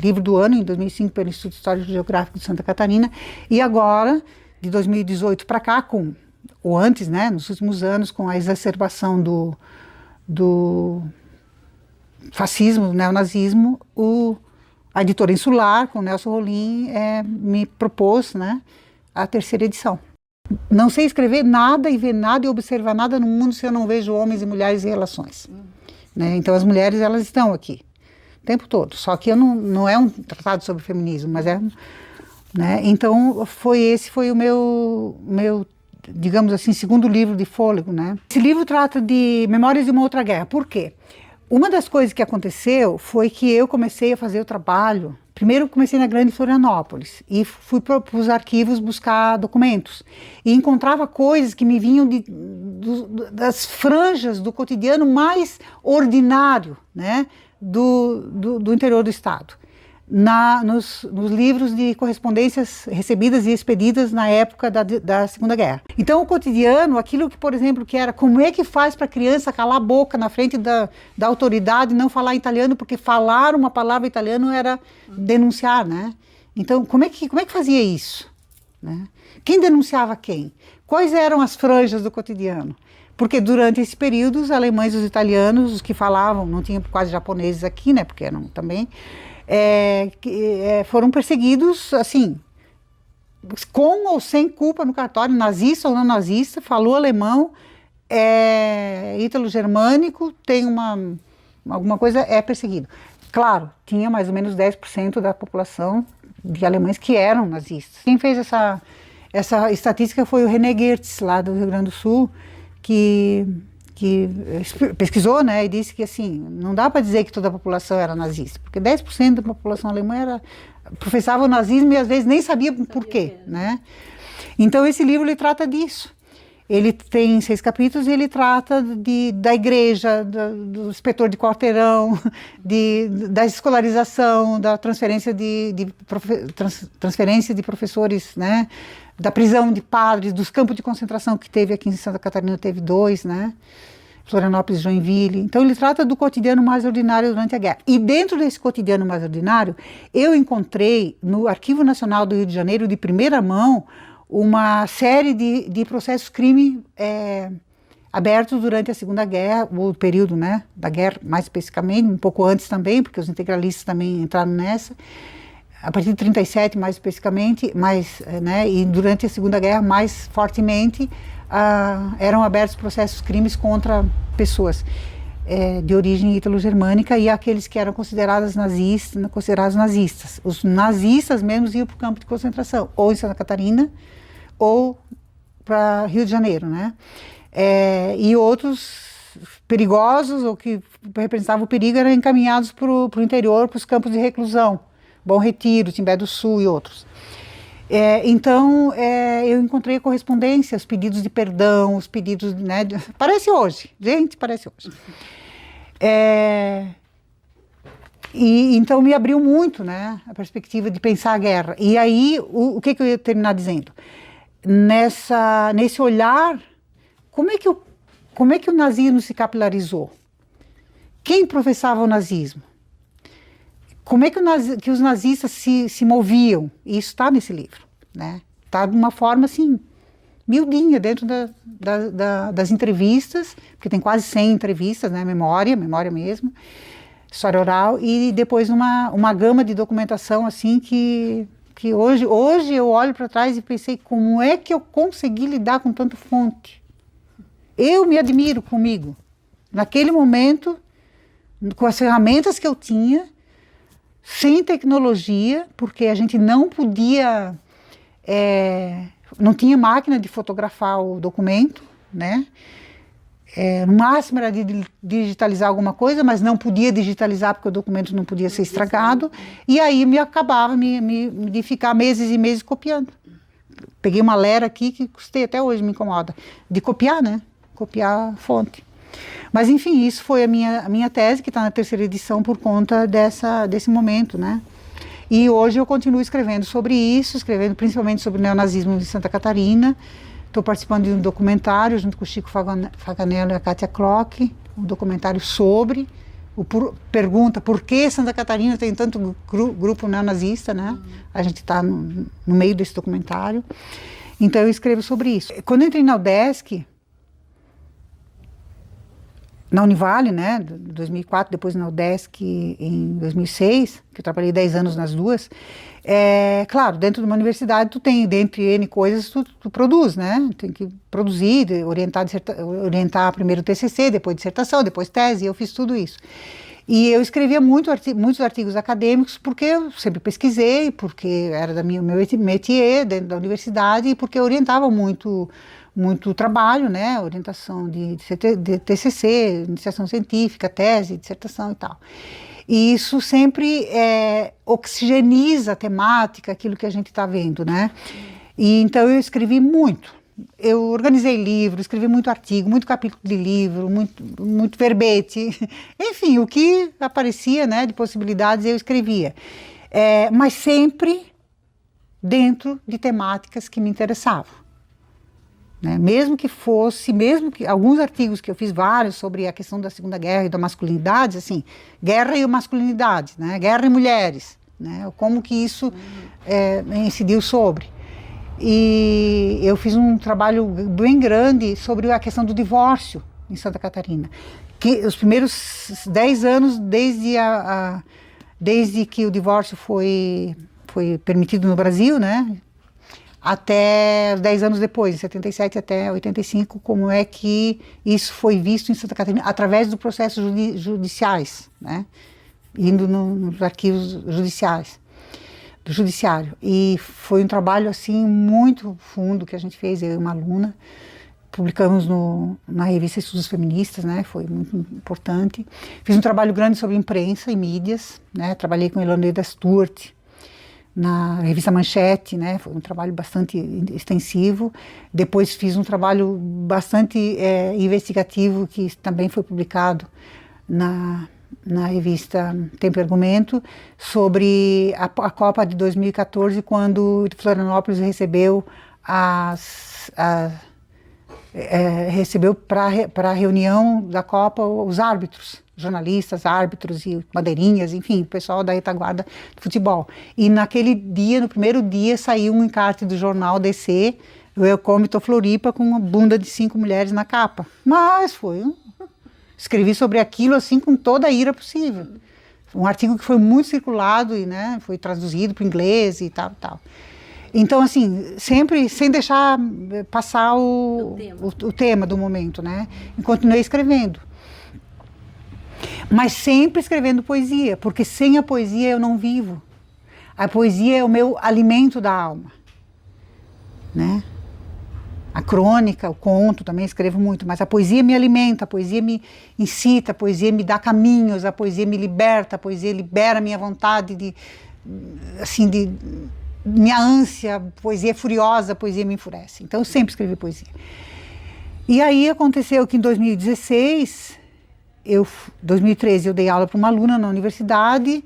[SPEAKER 1] livro do ano em 2005 pelo Instituto Histórico e Geográfico de Santa Catarina, e agora, de 2018 para cá, ou antes, né, nos últimos anos, com a exacerbação do fascismo, do neonazismo, a editora Insular, com Nelson Rolim, me propôs, né, a terceira edição. Não sei escrever nada e ver nada e observar nada no mundo se eu não vejo homens e mulheres em relações. Né? Então as mulheres, elas estão aqui o tempo todo, só que não é um tratado sobre feminismo, mas né? Então esse foi o meu, digamos assim, segundo livro de fôlego, né? Esse livro trata de Memórias de uma Outra Guerra. Por quê? Uma das coisas que aconteceu foi que eu comecei a fazer o trabalho Primeiro comecei na Grande Florianópolis e fui para os arquivos buscar documentos e encontrava coisas que me vinham das franjas do cotidiano mais ordinário, né, do interior do estado. Nos livros de correspondências recebidas e expedidas na época da Segunda Guerra. Então o cotidiano, aquilo que, por exemplo, que era como é que faz para a criança calar a boca na frente da autoridade e não falar italiano, porque falar uma palavra italiana era denunciar, né? Então como é que fazia isso? Né? Quem denunciava quem? Quais eram as franjas do cotidiano? Porque durante esse período os alemães e os italianos, os que falavam, não tinha quase japoneses aqui, né? Porque eram também... foram perseguidos, assim, com ou sem culpa no cartório, nazista ou não nazista, falou alemão, ítalo-germânico, tem alguma coisa, é perseguido. Claro, tinha mais ou menos 10% da população de alemães que eram nazistas. Quem fez essa estatística foi o René Gertz, lá do Rio Grande do Sul, que pesquisou, né, e disse que assim, não dá para dizer que toda a população era nazista, porque 10% da população alemã professava o nazismo e às vezes nem sabia por quê, né? Então esse livro ele trata disso. Ele tem 6 capítulos e ele trata da igreja, do inspetor de quarteirão, da escolarização, da transferência transferência de professores, né? Da prisão de padres, dos campos de concentração que teve aqui em Santa Catarina, teve 2, né? Florianópolis e Joinville. Então ele trata do cotidiano mais ordinário durante a guerra. E dentro desse cotidiano mais ordinário, eu encontrei no Arquivo Nacional do Rio de Janeiro, de primeira mão, uma série de processos crime abertos durante a Segunda Guerra, o período, né, da guerra mais especificamente, um pouco antes também, porque os integralistas também entraram nessa, a partir de 37 mais especificamente, né, e durante a Segunda Guerra mais fortemente, eram abertos processos crimes contra pessoas de origem ítalo-germânica e aqueles que eram considerados nazistas. Os nazistas mesmo iam para o campo de concentração, ou em Santa Catarina, ou para Rio de Janeiro, né? E outros perigosos, ou que representavam o perigo, eram encaminhados para o interior, para os campos de reclusão, Bom Retiro, Timbé do Sul e outros. Então, eu encontrei correspondências, pedidos de perdão, os pedidos, né, parece hoje, gente, parece hoje. E então me abriu muito, né, a perspectiva de pensar a guerra. E aí, o que eu ia terminar dizendo? Nesse olhar, como é que o nazismo se capilarizou? Quem professava o nazismo? Como é que os nazistas se moviam? E isso está nesse livro, né? Está de uma forma, assim, miudinha, dentro das entrevistas, porque tem quase 100 entrevistas, né? Memória mesmo, história oral, e depois uma gama de documentação, assim, que hoje eu olho para trás e pensei, como é que eu consegui lidar com tanta fonte? Eu me admiro comigo. Naquele momento, com as ferramentas que eu tinha, sem tecnologia, porque a gente não podia, não tinha máquina de fotografar o documento, né? No máximo era de digitalizar alguma coisa, mas não podia digitalizar porque o documento não podia ser estragado, e aí me acabava de ficar meses e meses copiando. Peguei uma lera aqui que custei até hoje, me incomoda, de copiar, né? Copiar a fonte. Mas, enfim, isso foi a minha tese, que está na 3ª edição por conta desse momento, né? E hoje eu continuo escrevendo sobre isso, escrevendo principalmente sobre o neonazismo em Santa Catarina. Estou participando de um documentário junto com o Chico Faganello e a Kátia Klock, um documentário sobre, pergunta por que Santa Catarina tem tanto grupo neonazista, né? A gente está no meio desse documentário. Então eu escrevo sobre isso. Quando eu entrei na UDESC, na Univale, né, em 2004, depois na UDESC em 2006, que eu trabalhei 10 anos nas duas, claro, dentro de uma universidade tu tem, dentre N coisas, tu produz, né, tem que produzir, orientar primeiro o TCC, depois dissertação, depois tese, eu fiz tudo isso. E eu escrevia muitos artigos acadêmicos porque eu sempre pesquisei, porque era meu métier dentro da universidade e porque eu orientava muito trabalho, né, orientação de TCC, iniciação científica, tese, dissertação e tal. E isso sempre oxigeniza a temática, aquilo que a gente está vendo, né? E então eu escrevi muito. Eu organizei livro, escrevi muito artigo, muito capítulo de livro, muito verbete. Enfim, o que aparecia, né, de possibilidades eu escrevia. Mas sempre dentro de temáticas que me interessavam. Né? Mesmo que alguns artigos que eu fiz vários sobre a questão da Segunda Guerra e da masculinidade, assim, guerra e masculinidade, né? Guerra e mulheres, né? Como que isso incidiu sobre. E eu fiz um trabalho bem grande sobre a questão do divórcio em Santa Catarina. Que os primeiros 10 anos, desde que o divórcio foi permitido no Brasil, né? Até 10 anos depois, de 77 até 85, como é que isso foi visto em Santa Catarina, através do processos judiciais, né? Indo nos arquivos judiciais, do judiciário. E foi um trabalho, assim, muito fundo que a gente fez, eu e uma aluna. Publicamos na revista Estudos Feministas, né? Foi muito importante. Fiz um trabalho grande sobre imprensa e mídias, né? Trabalhei com Eloneida Stewart, na revista Manchete, né? Foi um trabalho bastante extensivo. Depois fiz um trabalho bastante investigativo, que também foi publicado na revista Tempo e Argumento, sobre a Copa de 2014, quando Florianópolis recebeu para a reunião da Copa os árbitros, jornalistas, árbitros e bandeirinhas, enfim, o pessoal da retaguarda do futebol. E naquele dia, no primeiro dia, saiu um encarte do jornal DC, Welcome to Floripa, com uma bunda de 5 mulheres na capa. Mas escrevi sobre aquilo assim com toda a ira possível. Um artigo que foi muito circulado e, né, foi traduzido para o inglês e tal. Então, assim, sempre sem deixar passar o tema do momento, né? E continuei escrevendo. Mas sempre escrevendo poesia, porque sem a poesia eu não vivo. A poesia é o meu alimento da alma, né? A crônica, o conto também escrevo muito, mas a poesia me alimenta, a poesia me incita, a poesia me dá caminhos, a poesia me liberta, a poesia libera a minha vontade minha ânsia, a poesia é furiosa, a poesia me enfurece. Então eu sempre escrevi poesia. E aí aconteceu que em 2016, 2013 eu dei aula para uma aluna na universidade,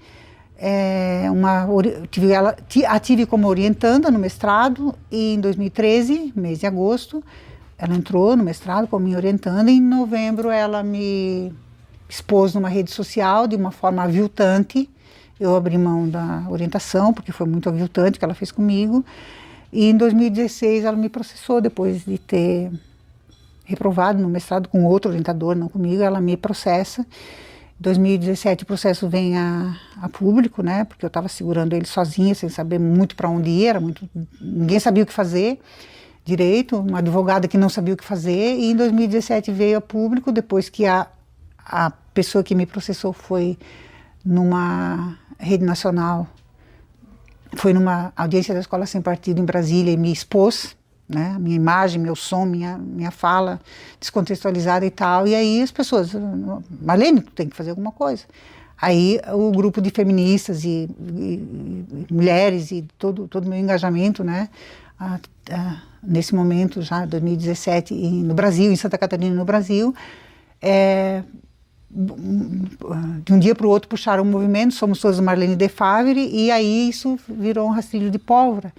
[SPEAKER 1] tive como orientanda no mestrado, e em 2013, mês de agosto, ela entrou no mestrado como minha orientanda, e em novembro ela me expôs numa rede social de uma forma aviltante. Eu abri mão da orientação, porque foi muito aviltante o que ela fez comigo, e em 2016 ela me processou, depois de ter reprovado no mestrado com outro orientador, não comigo, ela me processa. Em 2017 o processo vem a público, né, porque eu estava segurando ele sozinha, sem saber muito para onde ir, ninguém sabia o que fazer direito, uma advogada que não sabia o que fazer, e em 2017 veio a público, depois que a pessoa que me processou foi numa rede nacional, foi numa audiência da Escola Sem Partido em Brasília e me expôs, né, minha imagem, meu som, minha fala descontextualizada e tal, e aí as pessoas, Marlene, tu tem que fazer alguma coisa. Aí o grupo de feministas e mulheres e todo o meu engajamento, né, nesse momento já, 2017, no Brasil, em Santa Catarina, no Brasil, de um dia para o outro puxaram o movimento, somos todos Marlene de Favre, e aí isso virou um rastilho de pólvora.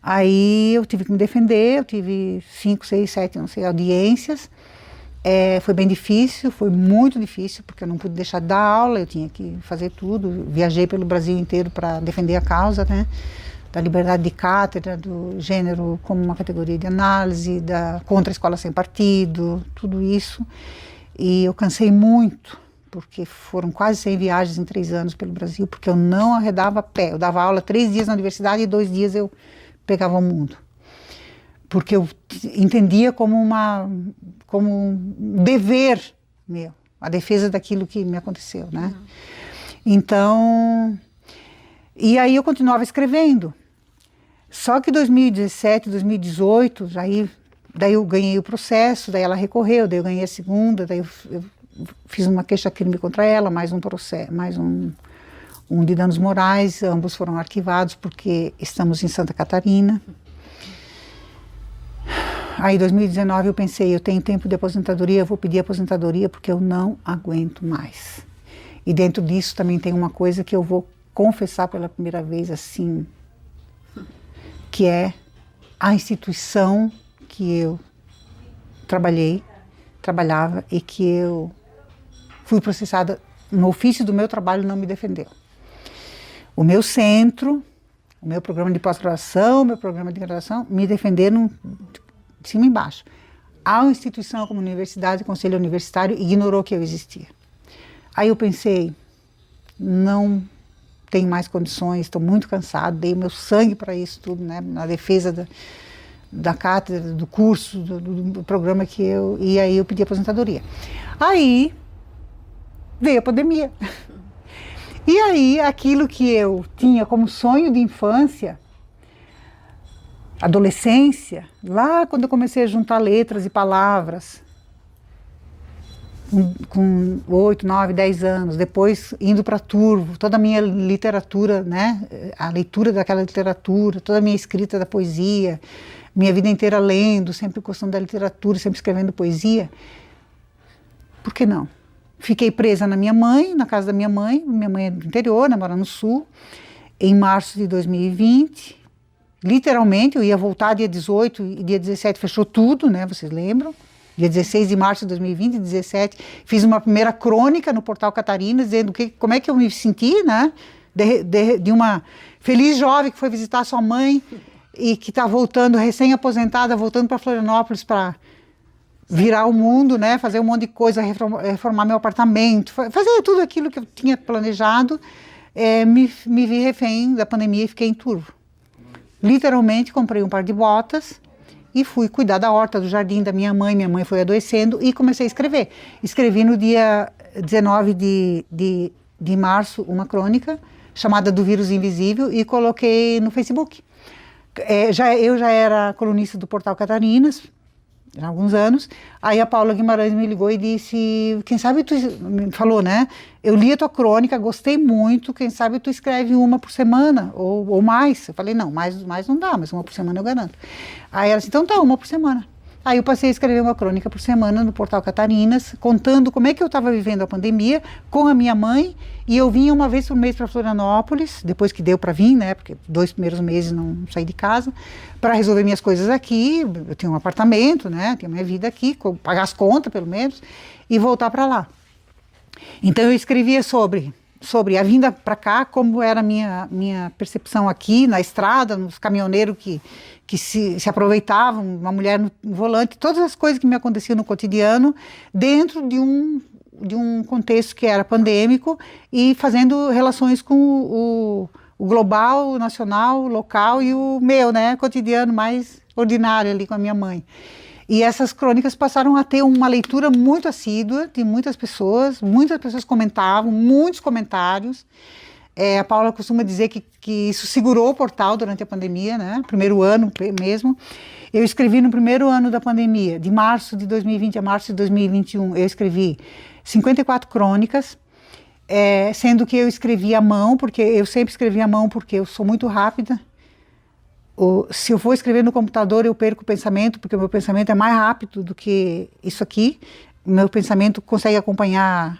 [SPEAKER 1] Aí eu tive que me defender, eu tive 5, 6, 7, não sei, audiências. Foi bem difícil, foi muito difícil, porque eu não pude deixar de dar aula, eu tinha que fazer tudo. Viajei pelo Brasil inteiro para defender a causa, né, da liberdade de cátedra, do gênero como uma categoria de análise, contra a escola sem partido, tudo isso. E eu cansei muito, porque foram quase 100 viagens em 3 anos pelo Brasil, porque eu não arredava pé. Eu dava aula 3 dias na universidade e 2 dias eu pegava o mundo. Porque eu entendia como um dever meu, a defesa daquilo que me aconteceu, né? Então, e aí eu continuava escrevendo. Só que 2017, 2018, daí eu ganhei o processo, daí ela recorreu, daí eu ganhei a segunda, daí eu fiz uma queixa-crime contra ela, mais um processo, mais um de danos morais, ambos foram arquivados porque estamos em Santa Catarina. Aí em 2019 eu pensei, eu tenho tempo de aposentadoria, eu vou pedir aposentadoria porque eu não aguento mais. E dentro disso também tem uma coisa que eu vou confessar pela primeira vez assim, que é a instituição que eu trabalhava e que eu fui processada no ofício do meu trabalho, não me defendeu. O meu centro, o meu programa de pós-graduação, o meu programa de graduação, me defenderam de cima e embaixo. A instituição como universidade, o conselho universitário, ignorou que eu existia. Aí eu pensei, não tenho mais condições, estou muito cansado, dei meu sangue para isso tudo, né, na defesa da cátedra, do curso, do programa que eu... E aí eu pedi aposentadoria. Aí veio a pandemia. E aí aquilo que eu tinha como sonho de infância, adolescência, lá quando eu comecei a juntar letras e palavras, com 8, 9, 10 anos, depois indo para Turvo, toda a minha literatura, né, a leitura daquela literatura, toda a minha escrita da poesia, minha vida inteira lendo, sempre gostando da literatura, sempre escrevendo poesia, por que não? Fiquei presa na minha mãe, na casa da minha mãe é do interior, né, mora no sul, em março de 2020, literalmente eu ia voltar dia 18 e dia 17 fechou tudo, né, vocês lembram? Dia 16 de março de 2020, 17, fiz uma primeira crônica no Portal Catarina, dizendo como é que eu me senti, né, de uma feliz jovem que foi visitar sua mãe e que está voltando, recém-aposentada, voltando para Florianópolis para virar o mundo, né, fazer um monte de coisa, reformar meu apartamento, fazer tudo aquilo que eu tinha planejado, me vi refém da pandemia e fiquei em Turvo. Literalmente comprei um par de botas e fui cuidar da horta, do jardim da minha mãe foi adoecendo e comecei a escrever. Escrevi no dia 19 de março uma crônica chamada Do Vírus Invisível e coloquei no Facebook. Eu já era colunista do Portal Catarinas, há alguns anos, aí a Paula Guimarães me ligou e disse, quem sabe tu, me falou, né, eu li a tua crônica, gostei muito, quem sabe tu escreve uma por semana, ou mais. Eu falei, não, mais não dá, mas uma por semana eu garanto. Aí ela disse, então tá, uma por semana. Aí eu passei a escrever uma crônica por semana no Portal Catarinas, contando como é que eu estava vivendo a pandemia com a minha mãe, e eu vinha uma vez por mês para Florianópolis, depois que deu para vir, né, porque 2 primeiros meses não saí de casa, para resolver minhas coisas aqui, eu tinha um apartamento, né, tinha minha vida aqui, pagar as contas pelo menos, e voltar para lá. Então eu escrevia sobre a vinda para cá, como era a minha percepção aqui, na estrada, nos caminhoneiros que se aproveitavam, uma mulher no volante, todas as coisas que me aconteciam no cotidiano, dentro de um contexto que era pandêmico e fazendo relações com o global, o nacional, o local e o meu, né, cotidiano mais ordinário ali com a minha mãe. E essas crônicas passaram a ter uma leitura muito assídua de muitas pessoas comentavam, muitos comentários. A Paula costuma dizer que isso segurou o portal durante a pandemia, né? Primeiro ano mesmo. Eu escrevi no primeiro ano da pandemia, de março de 2020 a março de 2021, eu escrevi 54 crônicas, sendo que eu escrevi à mão, porque eu sempre escrevi à mão porque eu sou muito rápida. Se eu for escrever no computador, eu perco o pensamento, porque o meu pensamento é mais rápido do que isso aqui. O meu pensamento consegue acompanhar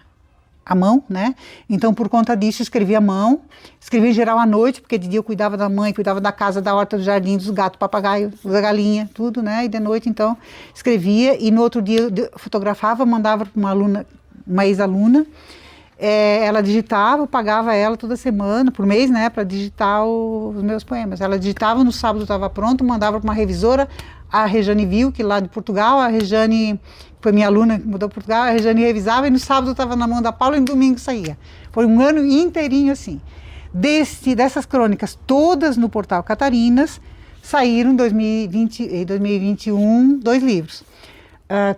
[SPEAKER 1] a mão, né? Então, por conta disso, escrevi à mão. Escrevi em geral à noite, porque de dia eu cuidava da mãe, cuidava da casa, da horta, do jardim, dos gatos, papagaio, da galinha, tudo, né? E de noite, então, escrevia. E no outro dia, eu fotografava, mandava para uma ex-aluna. Ela digitava, eu pagava ela toda semana, por mês, né, para digitar os meus poemas. Ela digitava, no sábado estava pronto, mandava para uma revisora, a Rejane viu, que lá de Portugal, a Rejane foi minha aluna que mudou para Portugal, a Rejane revisava e no sábado estava na mão da Paula e no domingo saía. Foi um ano inteirinho assim. Dessas crônicas, todas no Portal Catarinas, saíram em 2020 e 2021 2 livros.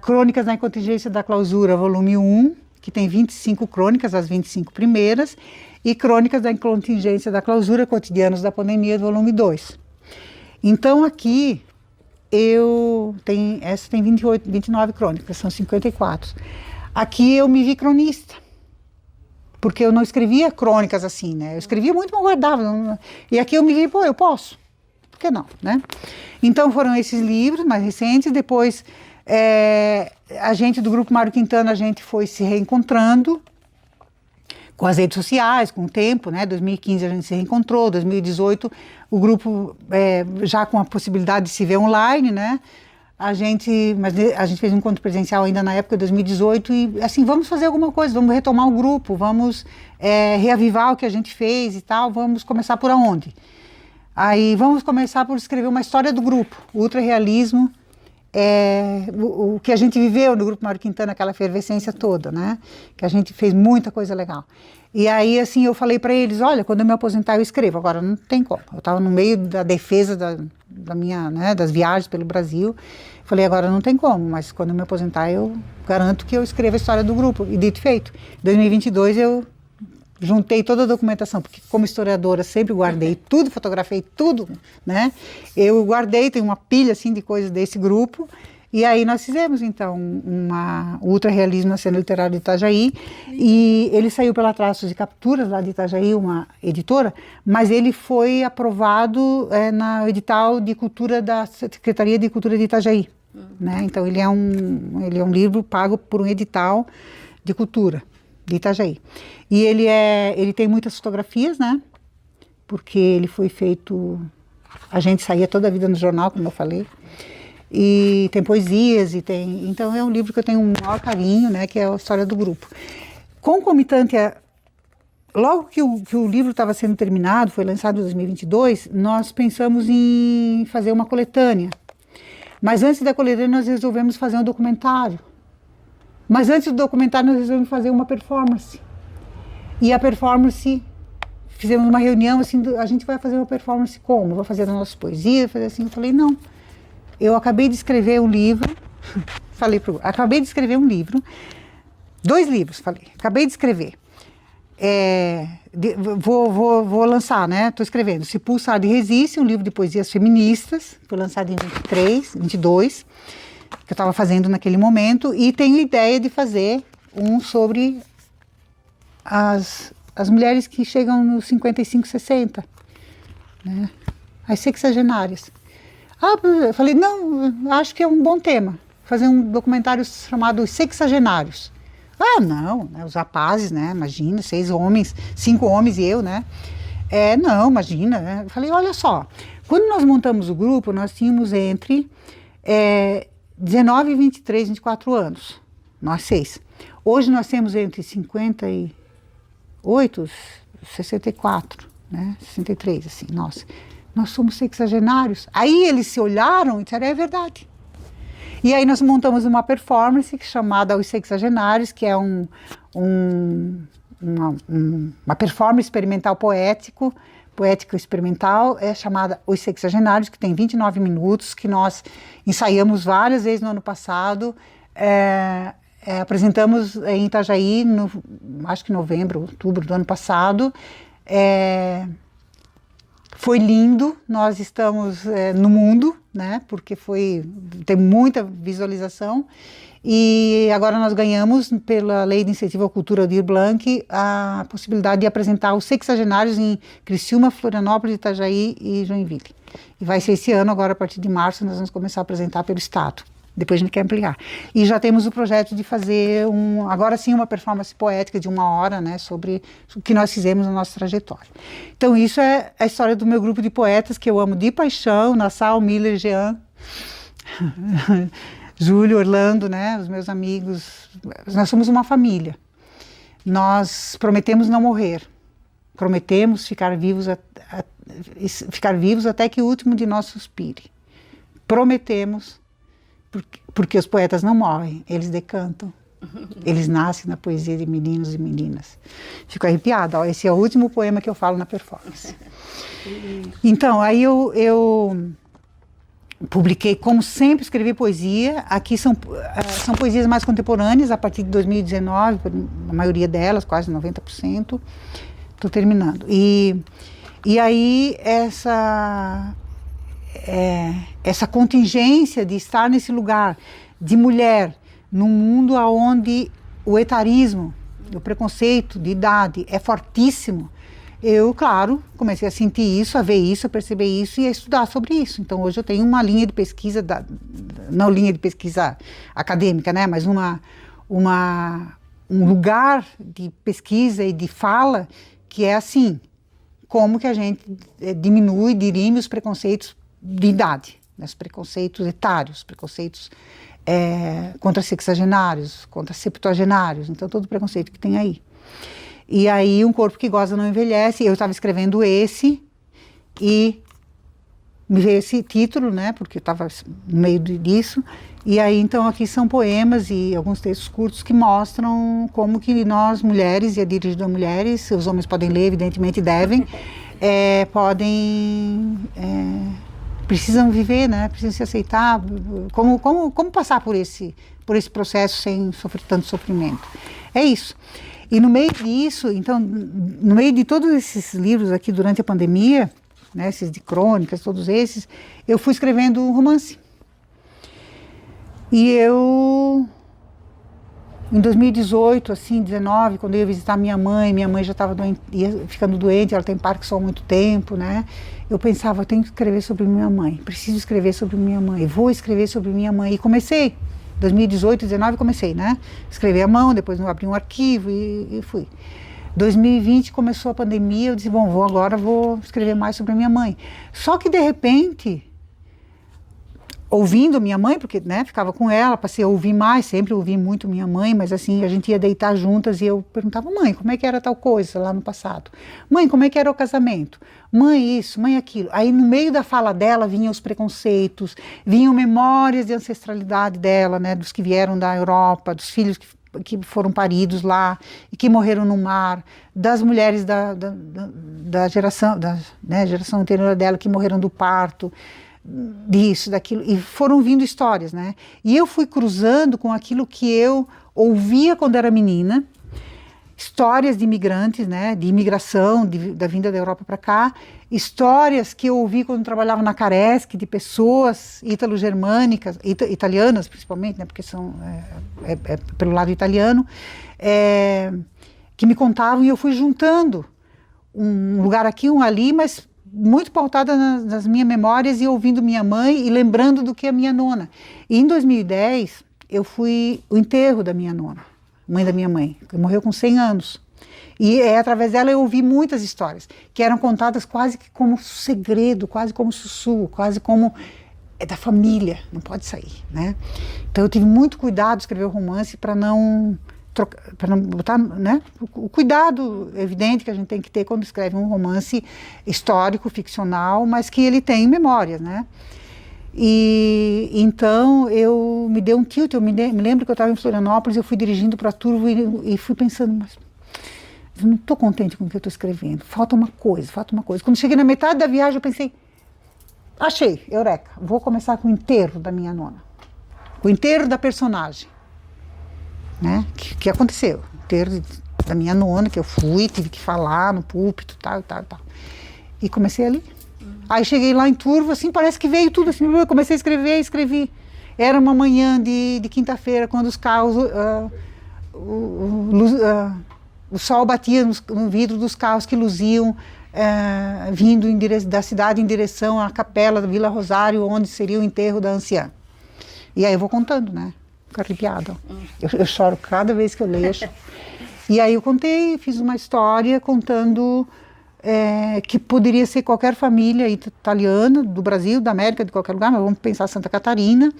[SPEAKER 1] Crônicas na Contingência da Clausura, volume 1, que tem 25 crônicas, as 25 primeiras, e Crônicas da Contingência da Clausura, Cotidianos da Pandemia, volume 2. Então aqui, essa tem 29 crônicas, são 54. aqui eu me vi cronista. Porque eu não escrevia crônicas assim, né? Eu escrevia muito, mas guardava. E aqui eu me vi, pô, eu posso. Por que não, né? Então foram esses livros mais recentes. Depois, a gente do Grupo Mário Quintana, a gente foi se reencontrando com as redes sociais, com o tempo, né? 2015 a gente se reencontrou, 2018 o grupo já com a possibilidade de se ver online, né? Mas a gente fez um encontro presencial ainda na época de 2018 e assim, vamos fazer alguma coisa, vamos retomar o grupo, vamos reavivar o que a gente fez e tal, vamos começar por onde? Aí vamos começar por escrever uma história do grupo, o ultrarrealismo, o que a gente viveu no Grupo Mário Quintana, aquela efervescência toda, né? Que a gente fez muita coisa legal. E aí, assim, eu falei para eles, olha, quando eu me aposentar eu escrevo, agora não tem como. Eu estava no meio da defesa da minha, né, das viagens pelo Brasil, falei, agora não tem como, mas quando eu me aposentar eu garanto que eu escrevo a história do grupo. E dito e feito, em 2022 eu juntei toda a documentação, porque como historiadora sempre guardei tudo, fotografei tudo, né? Eu guardei, tem uma pilha assim de coisas desse grupo, e aí nós fizemos então o Ultrarrealismo na Cena Literária de Itajaí, e ele saiu pela Traços e Capturas lá de Itajaí, uma editora, mas ele foi aprovado na edital de cultura da Secretaria de Cultura de Itajaí, né? Então ele é um livro pago por um edital de cultura de Itajaí. E ele tem muitas fotografias, né? Porque ele foi feito... A gente saía toda a vida no jornal, como eu falei. E tem poesias, então é um livro que eu tenho um maior carinho, né? Que é a história do grupo. Concomitante logo que o livro estava sendo terminado, foi lançado em 2022, nós pensamos em fazer uma coletânea. Mas antes da coletânea nós resolvemos fazer um documentário. Mas antes do documentário nós resolvemos fazer uma performance. E a performance, fizemos uma reunião, assim, a gente vai fazer uma performance como? Vou fazer a nossa poesia, fazer assim. Eu falei, não, eu acabei de escrever um livro, acabei de escrever um livro, 2 livros, acabei de escrever. Vou lançar, né? Estou escrevendo Se Pulsar de Resiste, um livro de poesias feministas, foi lançado em 22, que eu estava fazendo naquele momento, e tenho ideia de fazer um sobre as mulheres que chegam nos 55, 60, né? As sexagenárias. Eu falei, não, acho que é um bom tema, fazer um documentário chamado Os Sexagenários. Não, né, os rapazes, né, imagina, 6 homens, 5 homens e eu, né? Não, imagina, né? Eu falei, olha só, quando nós montamos o grupo, nós tínhamos entre 19, 23, 24 anos, nós 6. Hoje nós temos entre 58, 64, né, 63, assim, nós somos sexagenários. Aí eles se olharam e disseram, é verdade. E aí nós montamos uma performance chamada Os Sexagenários, que é uma performance experimental poético experimental, chamada Os Sexagenários, que tem 29 minutos, que nós ensaiamos várias vezes no ano passado, apresentamos em Itajaí, acho que novembro, outubro do ano passado. Foi lindo, nós estamos no mundo, né, porque tem muita visualização, e agora nós ganhamos, pela Lei de Incentivo à Cultura Aldir Blanc, a possibilidade de apresentar os sexagenários em Criciúma, Florianópolis, Itajaí e Joinville. E vai ser esse ano, agora a partir de março, nós vamos começar a apresentar pelo Estado. Depois a gente quer ampliar. E já temos o projeto de fazer, agora sim, uma performance poética de 1 hora, né, sobre o que nós fizemos na nossa trajetória. Então isso é a história do meu grupo de poetas, que eu amo de paixão, Nassau, Miller, Jean, Júlio, Orlando, né, os meus amigos. Nós somos uma família. Nós prometemos não morrer. Prometemos ficar vivos até que o último de nós suspire. Prometemos. Porque os poetas não morrem, eles decantam. Eles nascem na poesia de meninos e meninas. Fico arrepiada, esse é o último poema que eu falo na performance. Então, aí eu publiquei, como sempre, escrevi poesia. Aqui são poesias mais contemporâneas, a partir de 2019, a maioria delas, quase 90%. Estou terminando. E aí, essa contingência de estar nesse lugar de mulher, num mundo onde o etarismo, o preconceito de idade é fortíssimo, eu, claro, comecei a sentir isso, a ver isso, a perceber isso e a estudar sobre isso. Então, hoje eu tenho uma linha de pesquisa, não linha de pesquisa acadêmica, né, mas um lugar de pesquisa e de fala que é assim, como que a gente diminui, dirime os preconceitos de idade, né, os preconceitos etários, preconceitos contra sexagenários, contra septuagenários, então todo o preconceito que tem aí. E aí, Um Corpo que Goza Não Envelhece, eu estava escrevendo esse e me veio esse título, né, porque eu estava no meio disso, e aí então aqui são poemas e alguns textos curtos que mostram como que nós mulheres, e é dirigido a mulheres, os homens podem ler, evidentemente devem, precisam viver, né, precisam se aceitar, como passar por esse processo sem sofrer tanto sofrimento. É isso. E no meio disso, então, no meio de todos esses livros aqui durante a pandemia, né, esses de crônicas, todos esses, eu fui escrevendo um romance. E eu, em 2018, assim, 19, quando eu ia visitar minha mãe já estava ficando doente, ela tem Parkinson há muito tempo, né? Eu pensava, eu tenho que escrever sobre minha mãe, preciso escrever sobre minha mãe, vou escrever sobre minha mãe. E comecei. 2018, 2019 comecei, né? Escrevi à mão, depois abri um arquivo e fui. 2020 começou a pandemia, eu disse, bom, agora vou escrever mais sobre a minha mãe. Só que de repente, ouvindo minha mãe, porque, né, ficava com ela, passei a ouvir mais, sempre ouvi muito minha mãe, mas assim, a gente ia deitar juntas e eu perguntava, mãe, como é que era tal coisa lá no passado? Mãe, como é que era o casamento? Mãe, isso, mãe, aquilo. Aí no meio da fala dela vinham os preconceitos, vinham memórias de ancestralidade dela, né, dos que vieram da Europa, dos filhos que foram paridos lá e que morreram no mar, das mulheres da geração, né, geração anterior dela que morreram do parto, disso, daquilo, e foram vindo histórias, né? E eu fui cruzando com aquilo que eu ouvia quando era menina, histórias de imigrantes, né? De imigração, da vinda da Europa para cá, histórias que eu ouvi quando trabalhava na Caresc, de pessoas ítalo-germânicas, italianas principalmente, né? Porque são pelo lado italiano, que me contavam e eu fui juntando um lugar aqui, um ali, mas muito pautada nas minhas memórias e ouvindo minha mãe e lembrando do que a minha nona. E em 2010, eu fui o enterro da minha nona, mãe da minha mãe, que morreu com 100 anos. E através dela eu ouvi muitas histórias, que eram contadas quase que como segredo, quase como sussurro, quase como da família, não pode sair, né? Então eu tive muito cuidado de escrever o romance para não botar, né, o cuidado evidente que a gente tem que ter quando escreve um romance histórico, ficcional, mas que ele tem memórias, né? E então eu me dei um tilt, eu me lembro que eu estava em Florianópolis, eu fui dirigindo para a Turvo e fui pensando, mas eu não estou contente com o que eu estou escrevendo, falta uma coisa. Quando cheguei na metade da viagem eu pensei, achei, eureka, vou começar com o enterro da minha nona, o enterro da personagem. Né? Que aconteceu, o enterro da minha nona, que eu fui, tive que falar no púlpito, tal. E comecei ali. Aí cheguei lá em Turvo, assim, parece que veio tudo assim, eu comecei a escrevi. Era uma manhã de quinta-feira, quando os carros, o sol batia no vidro dos carros que luziam, vindo da cidade em direção à capela da Vila Rosário, onde seria o enterro da anciã. E aí eu vou contando, né? Fico arrepiada. Eu choro cada vez que eu leio. E aí eu fiz uma história contando que poderia ser qualquer família italiana, do Brasil, da América, de qualquer lugar, mas vamos pensar Santa Catarina.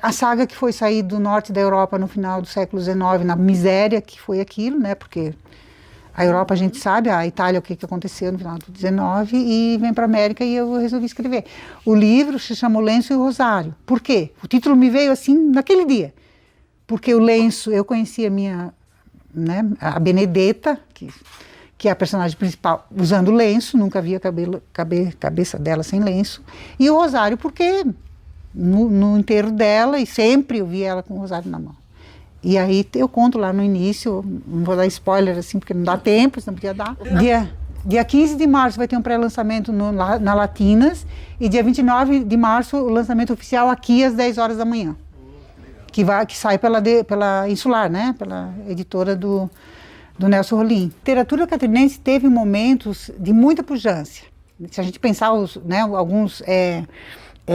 [SPEAKER 1] A saga que foi sair do norte da Europa no final do século XIX, na miséria que foi aquilo, né? Porque a Europa a gente sabe, a Itália o que aconteceu no final do XIX, e vem para a América e eu resolvi escrever. O livro se chama O Lenço e o Rosário. Por quê? O título me veio assim naquele dia. Porque o lenço, eu conhecia a Benedetta, que é a personagem principal, usando lenço, nunca via cabeça dela sem lenço. E o rosário, porque no enterro dela, e sempre eu via ela com o rosário na mão. E aí eu conto lá no início, não vou dar spoiler assim, porque não dá tempo, senão podia dar. Dia 15 de março vai ter um pré-lançamento na Latinas, e dia 29 de março o lançamento oficial aqui às 10 horas da manhã. que sai pela Insular, né? Pela editora do Nelson Rolim. A literatura catarinense teve momentos de muita pujança. Se a gente pensar né, alguns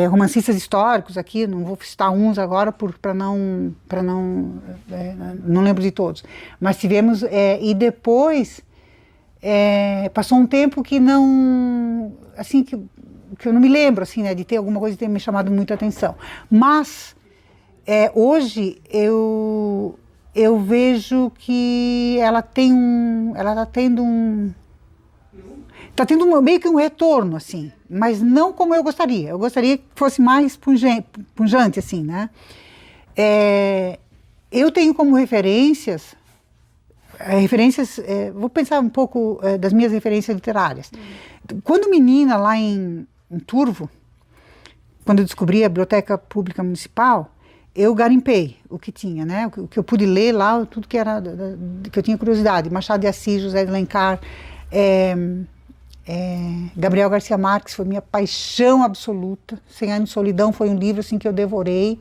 [SPEAKER 1] romancistas históricos aqui, não vou citar uns agora não lembro de todos, mas tivemos, e depois passou um tempo que não, assim, que eu não me lembro, assim, né, de ter alguma coisa que tenha me chamado muita atenção. Mas hoje eu vejo que ela está tendo meio que um retorno, assim, mas não como eu gostaria. Eu gostaria que fosse mais pungente, assim, né? Eu tenho como referências, vou pensar um pouco das minhas referências literárias. Quando menina, lá em Turvo, quando eu descobri a Biblioteca Pública Municipal, eu garimpei o que tinha, né? O que eu pude ler lá, tudo que era que eu tinha curiosidade. Machado de Assis, José de Alencar, Gabriel Garcia Marques foi minha paixão absoluta. 100 Anos de Solidão foi um livro assim que eu devorei.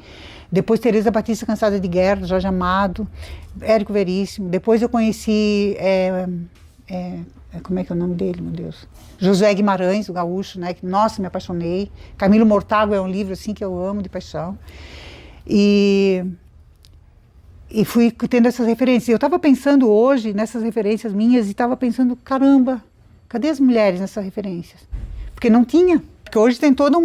[SPEAKER 1] Depois Teresa Batista Cansada de Guerra, Jorge Amado, Érico Veríssimo. Depois eu conheci como é que é o nome dele, meu Deus? José Guimarães, o gaúcho, né? Que, nossa, me apaixonei. Camilo Mortágua é um livro assim que eu amo de paixão. E fui tendo essas referências. Eu estava pensando hoje nessas referências minhas e estava pensando, caramba, cadê as mulheres nessas referências? Porque não tinha. Porque hoje tem todo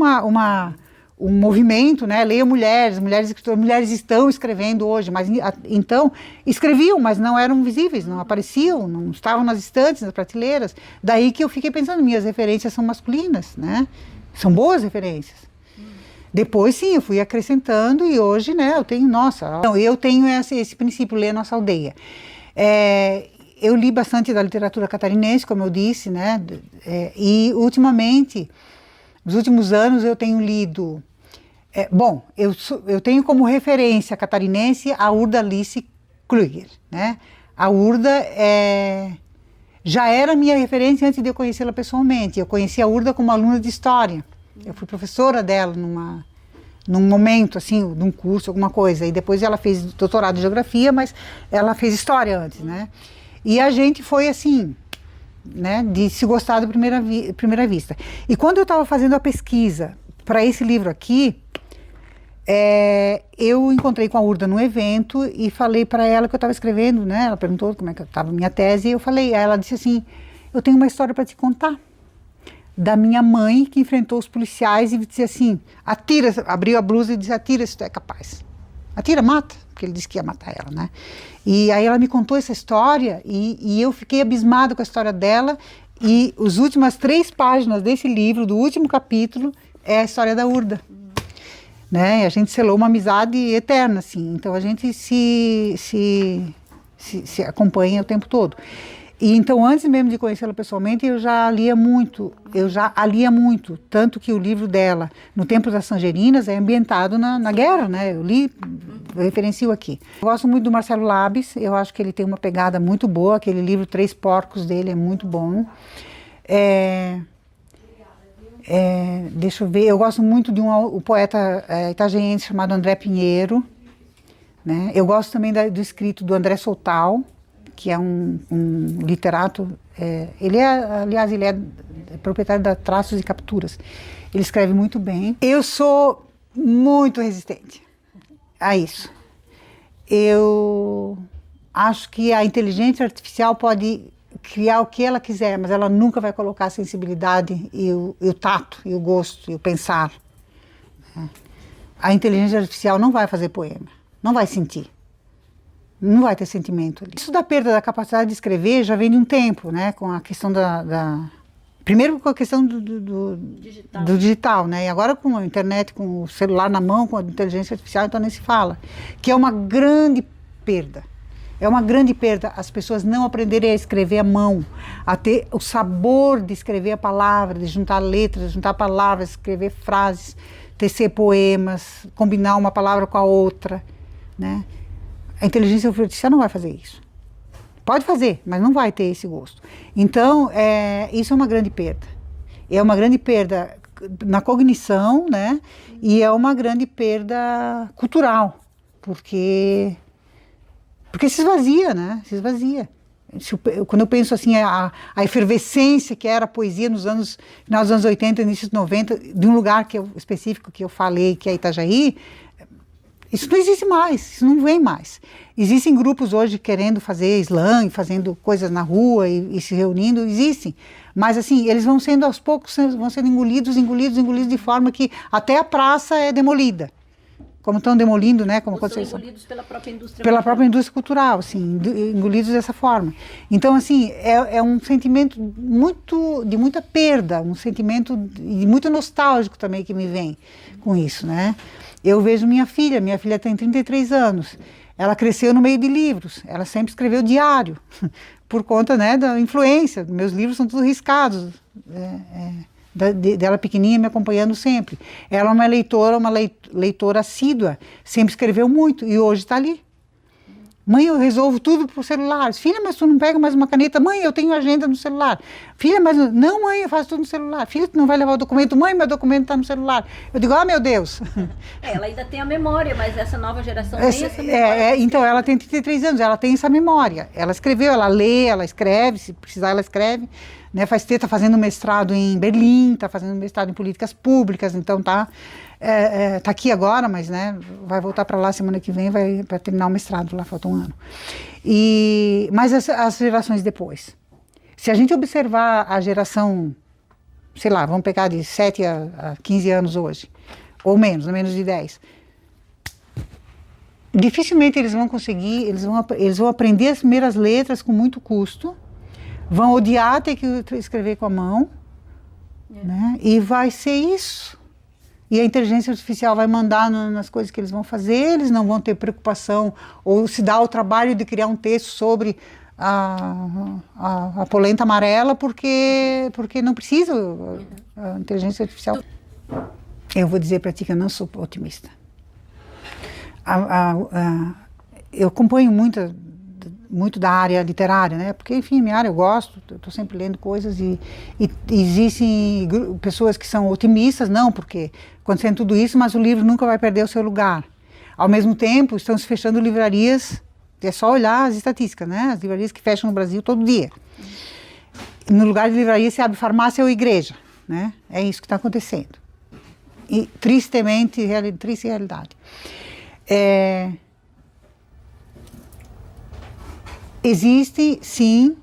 [SPEAKER 1] um movimento, né? Leia mulheres escritoras, mulheres estão escrevendo hoje, mas então escreviam, mas não eram visíveis, não apareciam, não estavam nas estantes, nas prateleiras. Daí que eu fiquei pensando, minhas referências são masculinas, né? São boas referências. Depois, sim, eu fui acrescentando e hoje, né, eu tenho esse princípio, ler Nossa Aldeia. Eu li bastante da literatura catarinense, como eu disse, né, e ultimamente, nos últimos anos, eu tenho lido... eu tenho como referência catarinense a Urda Alice Kluger, né? A Urda já era minha referência antes de eu conhecê-la pessoalmente. Eu conheci a Urda como aluna de História. Eu fui professora dela num momento, assim, de um curso, alguma coisa. E depois ela fez doutorado em Geografia, mas ela fez História antes, né? E a gente foi, assim, né, de se gostar da primeira vista. E quando eu estava fazendo a pesquisa para esse livro aqui, eu encontrei com a Urda num evento e falei para ela que eu estava escrevendo, né? Ela perguntou como é que estava a minha tese, e eu falei, ela disse assim, eu tenho uma história para te contar. Da minha mãe, que enfrentou os policiais e disse assim, atira, abriu a blusa e disse, atira se tu é capaz. Atira, mata, porque ele disse que ia matar ela, né? E aí ela me contou essa história e eu fiquei abismada com a história dela e as últimas 3 páginas desse livro, do último capítulo, é a história da Urda. Né? E a gente selou uma amizade eterna, assim, então a gente se acompanha o tempo todo. E então, antes mesmo de conhecê-la pessoalmente, eu já lia muito, tanto que o livro dela, No Tempo das Tangerinas, é ambientado na guerra, né? Eu referencio aqui. Eu gosto muito do Marcelo Labes, eu acho que ele tem uma pegada muito boa, aquele livro Três Porcos dele é muito bom. Deixa eu ver, eu gosto muito de um poeta itagiense chamado André Pinheiro, né? Eu gosto também do escrito do André Soltal, que é um literato, ele é proprietário da Traços e Capturas. Ele escreve muito bem. Eu sou muito resistente a isso. Eu acho que a inteligência artificial pode criar o que ela quiser, mas ela nunca vai colocar a sensibilidade e o tato, e o gosto, e o pensar. A inteligência artificial não vai fazer poema, não vai sentir. Não vai ter sentimento ali. Isso da perda da capacidade de escrever já vem de um tempo, né? Com a questão primeiro com a questão do digital, né? E agora com a internet, com o celular na mão, com a inteligência artificial, então nem se fala. Que é uma grande perda. É uma grande perda as pessoas não aprenderem a escrever à mão, a ter o sabor de escrever a palavra, de juntar letras, de juntar palavras, escrever frases, tecer poemas, combinar uma palavra com a outra, né? A inteligência artificial não vai fazer isso. Pode fazer, mas não vai ter esse gosto. Então, isso é uma grande perda. É uma grande perda na cognição, né? E é uma grande perda cultural. porque se esvazia, né? Se esvazia. Quando eu penso assim, a efervescência que era a poesia nos anos, final dos anos 80, início dos 90, de um lugar específico que eu falei, que é Itajaí, isso não existe mais, isso não vem mais. Existem grupos hoje querendo fazer slam, fazendo coisas na rua e se reunindo, existem. Mas assim, eles vão sendo aos poucos, vão sendo engolidos de forma que até a praça é demolida. Como estão demolindo, né? Como
[SPEAKER 2] são engolidos pela própria indústria
[SPEAKER 1] cultural. Pela própria indústria cultural, assim, engolidos dessa forma. Então, assim, é um sentimento de muita perda, um sentimento muito nostálgico também que me vem com isso, né? Eu vejo minha filha tem 33 anos, ela cresceu no meio de livros, ela sempre escreveu diário, por conta, né, da influência, meus livros são todos riscados, dela pequenininha me acompanhando sempre. Ela é uma leitora assídua, sempre escreveu muito e hoje está ali. Mãe, eu resolvo tudo por celular. Filha, mas tu não pega mais uma caneta? Mãe, eu tenho agenda no celular. Filha, mas não, mãe, eu faço tudo no celular. Filha, tu não vai levar o documento? Mãe, meu documento está no celular. Eu digo, meu Deus.
[SPEAKER 2] Ela ainda tem a memória, mas essa nova geração tem essa memória.
[SPEAKER 1] Então, ela tem 33 anos, ela tem essa memória. Ela escreveu, ela lê, ela escreve, se precisar ela escreve. Né, está fazendo mestrado em Berlim, está fazendo mestrado em políticas públicas, então tá aqui agora, mas né, vai voltar para lá semana que vem, vai terminar o mestrado lá, falta um ano. Mas as gerações depois. Se a gente observar a geração, sei lá, vamos pegar de 7 a 15 anos hoje, ou menos de 10, dificilmente eles vão conseguir, eles vão aprender as primeiras letras com muito custo, vão odiar ter que escrever com a mão, né? E vai ser isso. E a inteligência artificial vai mandar nas coisas que eles vão fazer, eles não vão ter preocupação ou se dar o trabalho de criar um texto sobre a polenta amarela porque não precisa a inteligência artificial. Eu vou dizer para ti que eu não sou otimista. Eu acompanho muito da área literária, né? Porque, enfim, minha área eu gosto, eu estou sempre lendo coisas e existem pessoas que são otimistas, não, porque acontecendo tudo isso, mas o livro nunca vai perder o seu lugar. Ao mesmo tempo, estão se fechando livrarias, é só olhar as estatísticas, né? As livrarias que fecham no Brasil todo dia. No lugar de livraria se abre farmácia ou igreja, né? É isso que está acontecendo. E triste realidade. Existe, sim,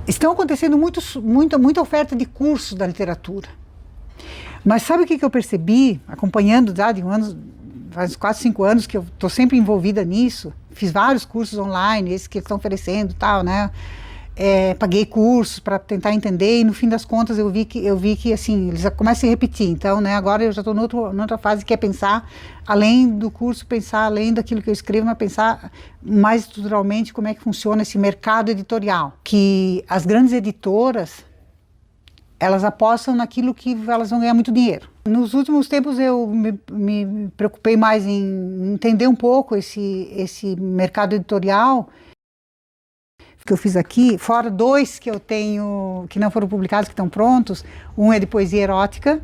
[SPEAKER 1] estão acontecendo muita oferta de cursos da literatura. Mas sabe o que eu percebi, acompanhando já de faz 4, 5 anos que eu estou sempre envolvida nisso, fiz vários cursos online, esses que estão oferecendo e tal, né? Paguei cursos para tentar entender e no fim das contas eu vi que assim, eles começam a se repetir. Então, né, agora eu já estou noutra fase que é pensar além do curso, pensar além daquilo que eu escrevo, mas pensar mais estruturalmente como é que funciona esse mercado editorial. Que as grandes editoras, elas apostam naquilo que elas vão ganhar muito dinheiro. Nos últimos tempos eu me preocupei mais em entender um pouco esse mercado editorial que eu fiz aqui, fora 2 que eu tenho, que não foram publicados, que estão prontos. Um é de poesia erótica,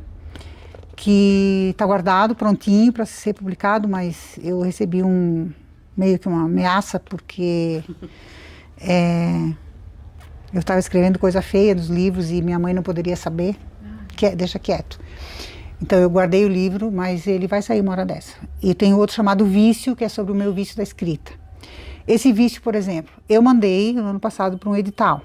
[SPEAKER 1] que está guardado, prontinho para ser publicado, mas eu recebi meio que uma ameaça, porque eu estava escrevendo coisa feia nos livros e minha mãe não poderia saber, deixa quieto. Então eu guardei o livro, mas ele vai sair uma hora dessa. E tem outro chamado Vício, que é sobre o meu vício da escrita. Esse vício, por exemplo, eu mandei no ano passado para um edital,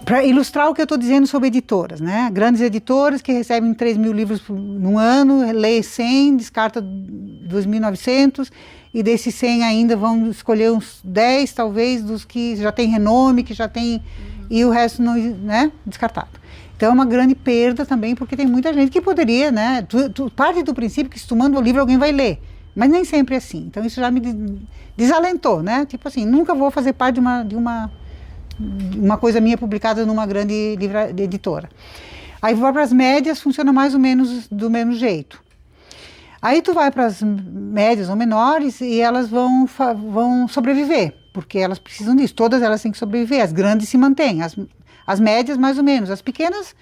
[SPEAKER 1] para ilustrar o que eu estou dizendo sobre editoras, né? Grandes editoras que recebem 3.000 livros num ano, lê 100, descarta 2.900, e desses 100 ainda vão escolher uns 10, talvez, dos que já têm renome, que já tem, e o resto não, né, descartado. Então é uma grande perda também, porque tem muita gente que poderia, né? Tu parte do princípio que se tu manda um livro alguém vai ler, mas nem sempre é assim. Então isso já me desalentou, né? Tipo assim, nunca vou fazer parte de uma coisa minha publicada numa grande editora. Aí vai para as médias, funciona mais ou menos do mesmo jeito. Aí tu vai para as médias ou menores e elas vão sobreviver, porque elas precisam disso, todas elas têm que sobreviver, as grandes se mantêm, as médias mais ou menos, as pequenas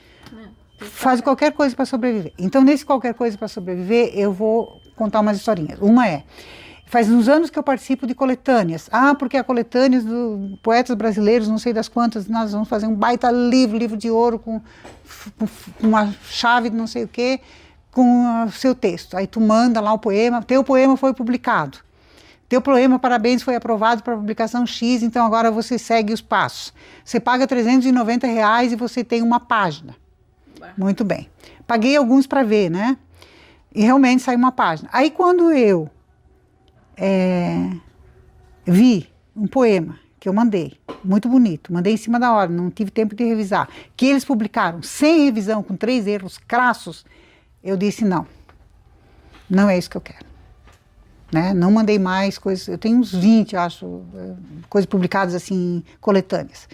[SPEAKER 1] fazem qualquer coisa para sobreviver. Então nesse qualquer coisa para sobreviver eu vou contar umas historinhas. Uma é, faz uns anos que eu participo de coletâneas. Porque a coletâneas do poetas brasileiros, não sei das quantas, nós vamos fazer um baita livro de ouro com uma chave de não sei o quê, com o seu texto. Aí tu manda lá o poema, teu poema foi publicado. Teu poema, parabéns, foi aprovado para publicação X, então agora você segue os passos. Você paga R$390 e você tem uma página. Muito bem. Paguei alguns para ver, né? E realmente saiu uma página. Aí quando eu vi um poema que eu mandei, muito bonito, mandei em cima da hora, não tive tempo de revisar, que eles publicaram sem revisão, com 3 erros crassos, eu disse não é isso que eu quero. Né? Não mandei mais coisas, eu tenho uns 20, acho, coisas publicadas assim, coletâneas.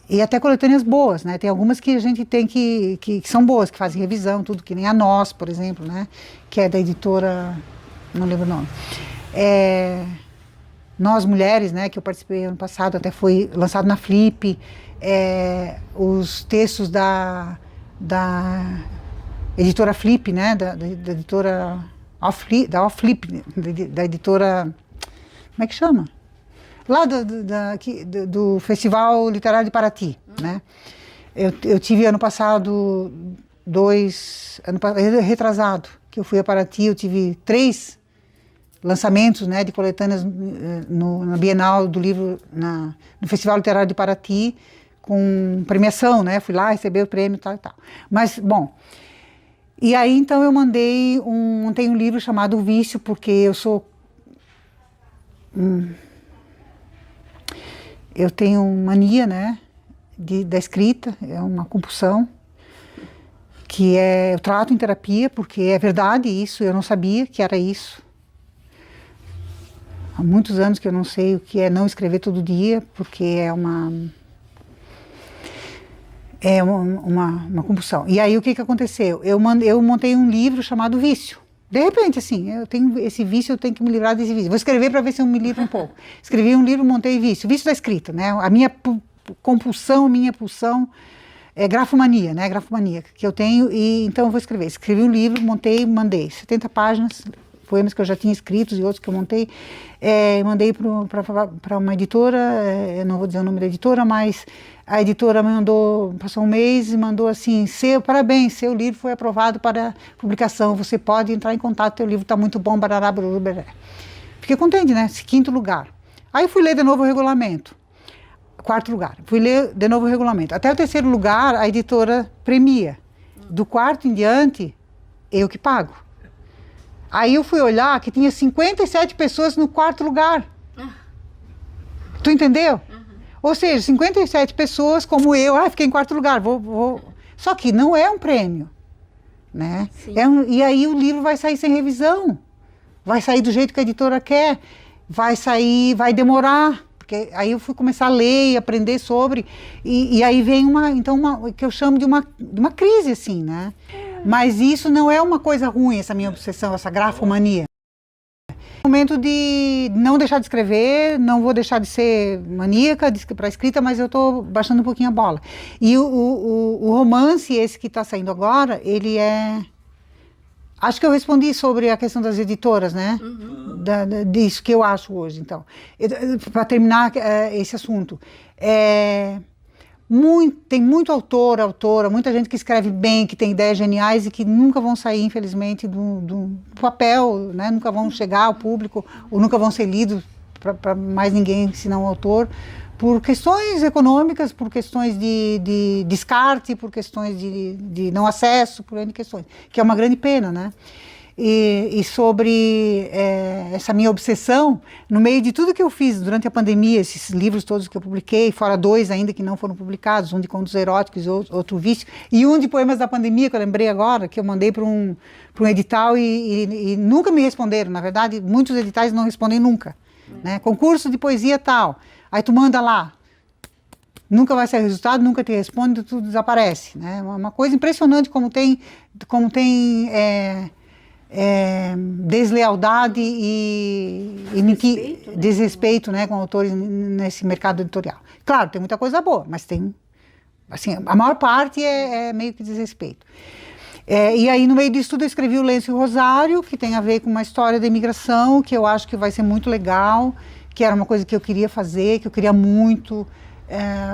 [SPEAKER 1] E até coletâneas boas, né? Tem algumas que a gente tem que são boas, que fazem revisão, tudo, que nem a Nós, por exemplo, né? Que é da editora, não lembro o nome. Nós Mulheres, né? Que eu participei ano passado, até foi lançado na Flip. Os textos da editora Flip, né? Da editora da editora, como é que chama? Lá do Festival Literário de Paraty, né? Eu tive ano passado retrasado, que eu fui a Paraty, eu tive 3 lançamentos, né, de coletâneas na Bienal do Livro, no Festival Literário de Paraty, com premiação, né? Fui lá receber o prêmio e tal e tal. Mas, bom... E aí, então, eu montei um livro chamado O Vício, porque eu sou... eu tenho mania, né, da escrita, é uma compulsão, que eu trato em terapia, porque é verdade isso, eu não sabia que era isso. Há muitos anos que eu não sei o que é não escrever todo dia, porque é uma compulsão. E aí o que aconteceu? Eu montei um livro chamado Vício. De repente, assim, eu tenho esse vício, eu tenho que me livrar desse vício. Vou escrever para ver se eu me livro um pouco. Escrevi um livro, montei Vício. Vício da escrita, né? A minha compulsão, minha pulsão é grafomania, né? Grafomania que eu tenho, e então eu vou escrever. Escrevi um livro, montei, mandei 70 páginas, poemas que eu já tinha escritos e outros que eu montei. Mandei para uma editora, não vou dizer o nome da editora, mas a editora me mandou, passou um mês e mandou assim, parabéns, seu livro foi aprovado para publicação, você pode entrar em contato, teu livro está muito bom, barará, barará, barará. Fiquei contente, né? 5º lugar. Aí fui ler de novo o regulamento. 4º lugar. Fui ler de novo o regulamento. Até o 3º lugar, a editora premia. Do 4º em diante, eu que pago. Aí eu fui olhar que tinha 57 pessoas no 4º lugar. Tu entendeu? Ou seja, 57 pessoas como eu, fiquei em 4º lugar, vou... Só que não é um prêmio, né? E aí o livro vai sair sem revisão, vai sair do jeito que a editora quer, vai demorar, porque aí eu fui começar a ler e aprender sobre, e aí vem que eu chamo de uma crise, assim, né? Mas isso não é uma coisa ruim, essa minha obsessão, essa grafomania. É o momento de não deixar de escrever, não vou deixar de ser maníaca para a escrita, mas eu estou baixando um pouquinho a bola. E o romance, esse que está saindo agora, ele é... Acho que eu respondi sobre a questão das editoras, né? Disso que eu acho hoje, então. Para terminar esse assunto. Tem muito autora, muita gente que escreve bem, que tem ideias geniais e que nunca vão sair, infelizmente, do papel, né? Nunca vão chegar ao público, ou nunca vão ser lidos para mais ninguém senão o autor, por questões econômicas, por questões de descarte, por questões de não acesso, por N questões, que é uma grande pena, né? E sobre essa minha obsessão, no meio de tudo que eu fiz durante a pandemia, esses livros todos que eu publiquei, fora 2 ainda que não foram publicados, um de contos eróticos e outro vício, e um de poemas da pandemia, que eu lembrei agora, que eu mandei para um edital e nunca me responderam. Na verdade, muitos editais não respondem nunca. Né? Concurso de poesia tal, aí tu manda lá, nunca vai sair resultado, nunca te responde, tudo desaparece. Né? Uma coisa impressionante como tem deslealdade e desrespeito, né, com autores nesse mercado editorial. Claro, tem muita coisa boa, mas tem, assim, a maior parte é meio que desrespeito. E aí, no meio disso tudo, eu escrevi o Lenço e o Rosário, que tem a ver com uma história da imigração, que eu acho que vai ser muito legal, que era uma coisa que eu queria fazer, que eu queria muito,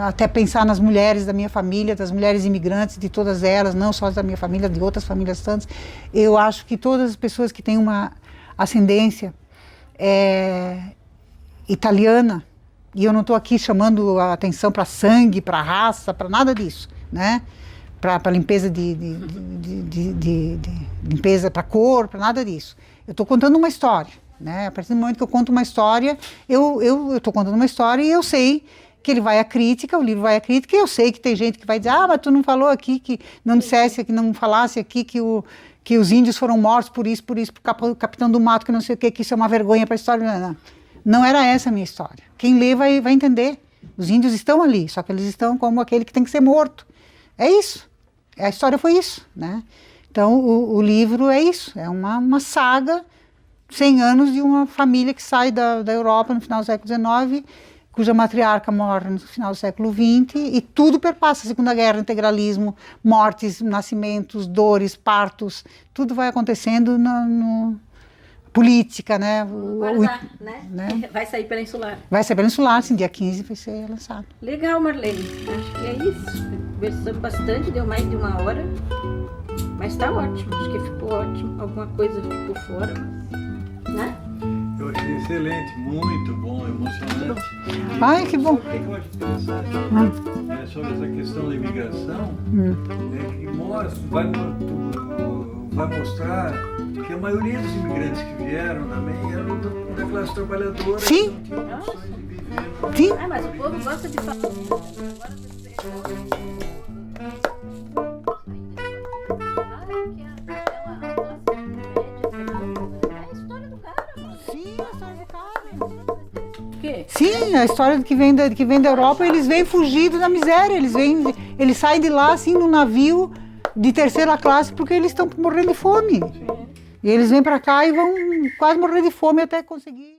[SPEAKER 1] até pensar nas mulheres da minha família, das mulheres imigrantes, de todas elas, não só da minha família, de outras famílias tantas. Eu acho que todas as pessoas que têm uma ascendência italiana, e eu não estou aqui chamando a atenção para sangue, para raça, para nada disso, né? Para limpeza limpeza para cor, para nada disso. Eu estou contando uma história, né? A partir do momento que eu conto uma história, eu estou contando uma história e eu sei que ele vai à crítica, o livro vai à crítica, e eu sei que tem gente que vai dizer, mas tu não falou aqui, que não dissesse, que não falasse aqui que os índios foram mortos por isso, por capitão do mato, que não sei o que isso é uma vergonha para a história. Não era essa a minha história. Quem lê vai entender. Os índios estão ali, só que eles estão como aquele que tem que ser morto. É isso. A história foi isso, né? Então, o livro é isso, é uma saga, 100 anos de uma família que sai da Europa no final do século XIX, cuja matriarca morre no final do século XX, e tudo perpassa a Segunda Guerra, integralismo, mortes, nascimentos, dores, partos, tudo vai acontecendo no política, né?
[SPEAKER 2] né? Vai sair pela Insular.
[SPEAKER 1] Vai sair pela Insular, sim, dia 15 vai ser lançado.
[SPEAKER 2] Legal, Marlene. Acho que é isso. Conversamos bastante, deu mais de 1 hora. Mas tá ótimo, acho que ficou ótimo. Alguma coisa ficou fora, né?
[SPEAKER 3] Eu achei excelente, muito bom, emocionante.
[SPEAKER 1] Ai, que bom.
[SPEAKER 3] O que eu acho interessante sobre essa questão da imigração é que vai mostrar que a maioria dos imigrantes que vieram também eram da classe trabalhadora.
[SPEAKER 1] Sim.
[SPEAKER 3] Que não tinham condições de viver.
[SPEAKER 1] Sim.
[SPEAKER 2] Mas o povo gosta de falar.
[SPEAKER 1] Sim, a história que vem da Europa, eles vêm fugidos da miséria, eles saem de lá assim num navio de terceira classe porque eles estão morrendo de fome. E eles vêm para cá e vão quase morrer de fome até conseguir.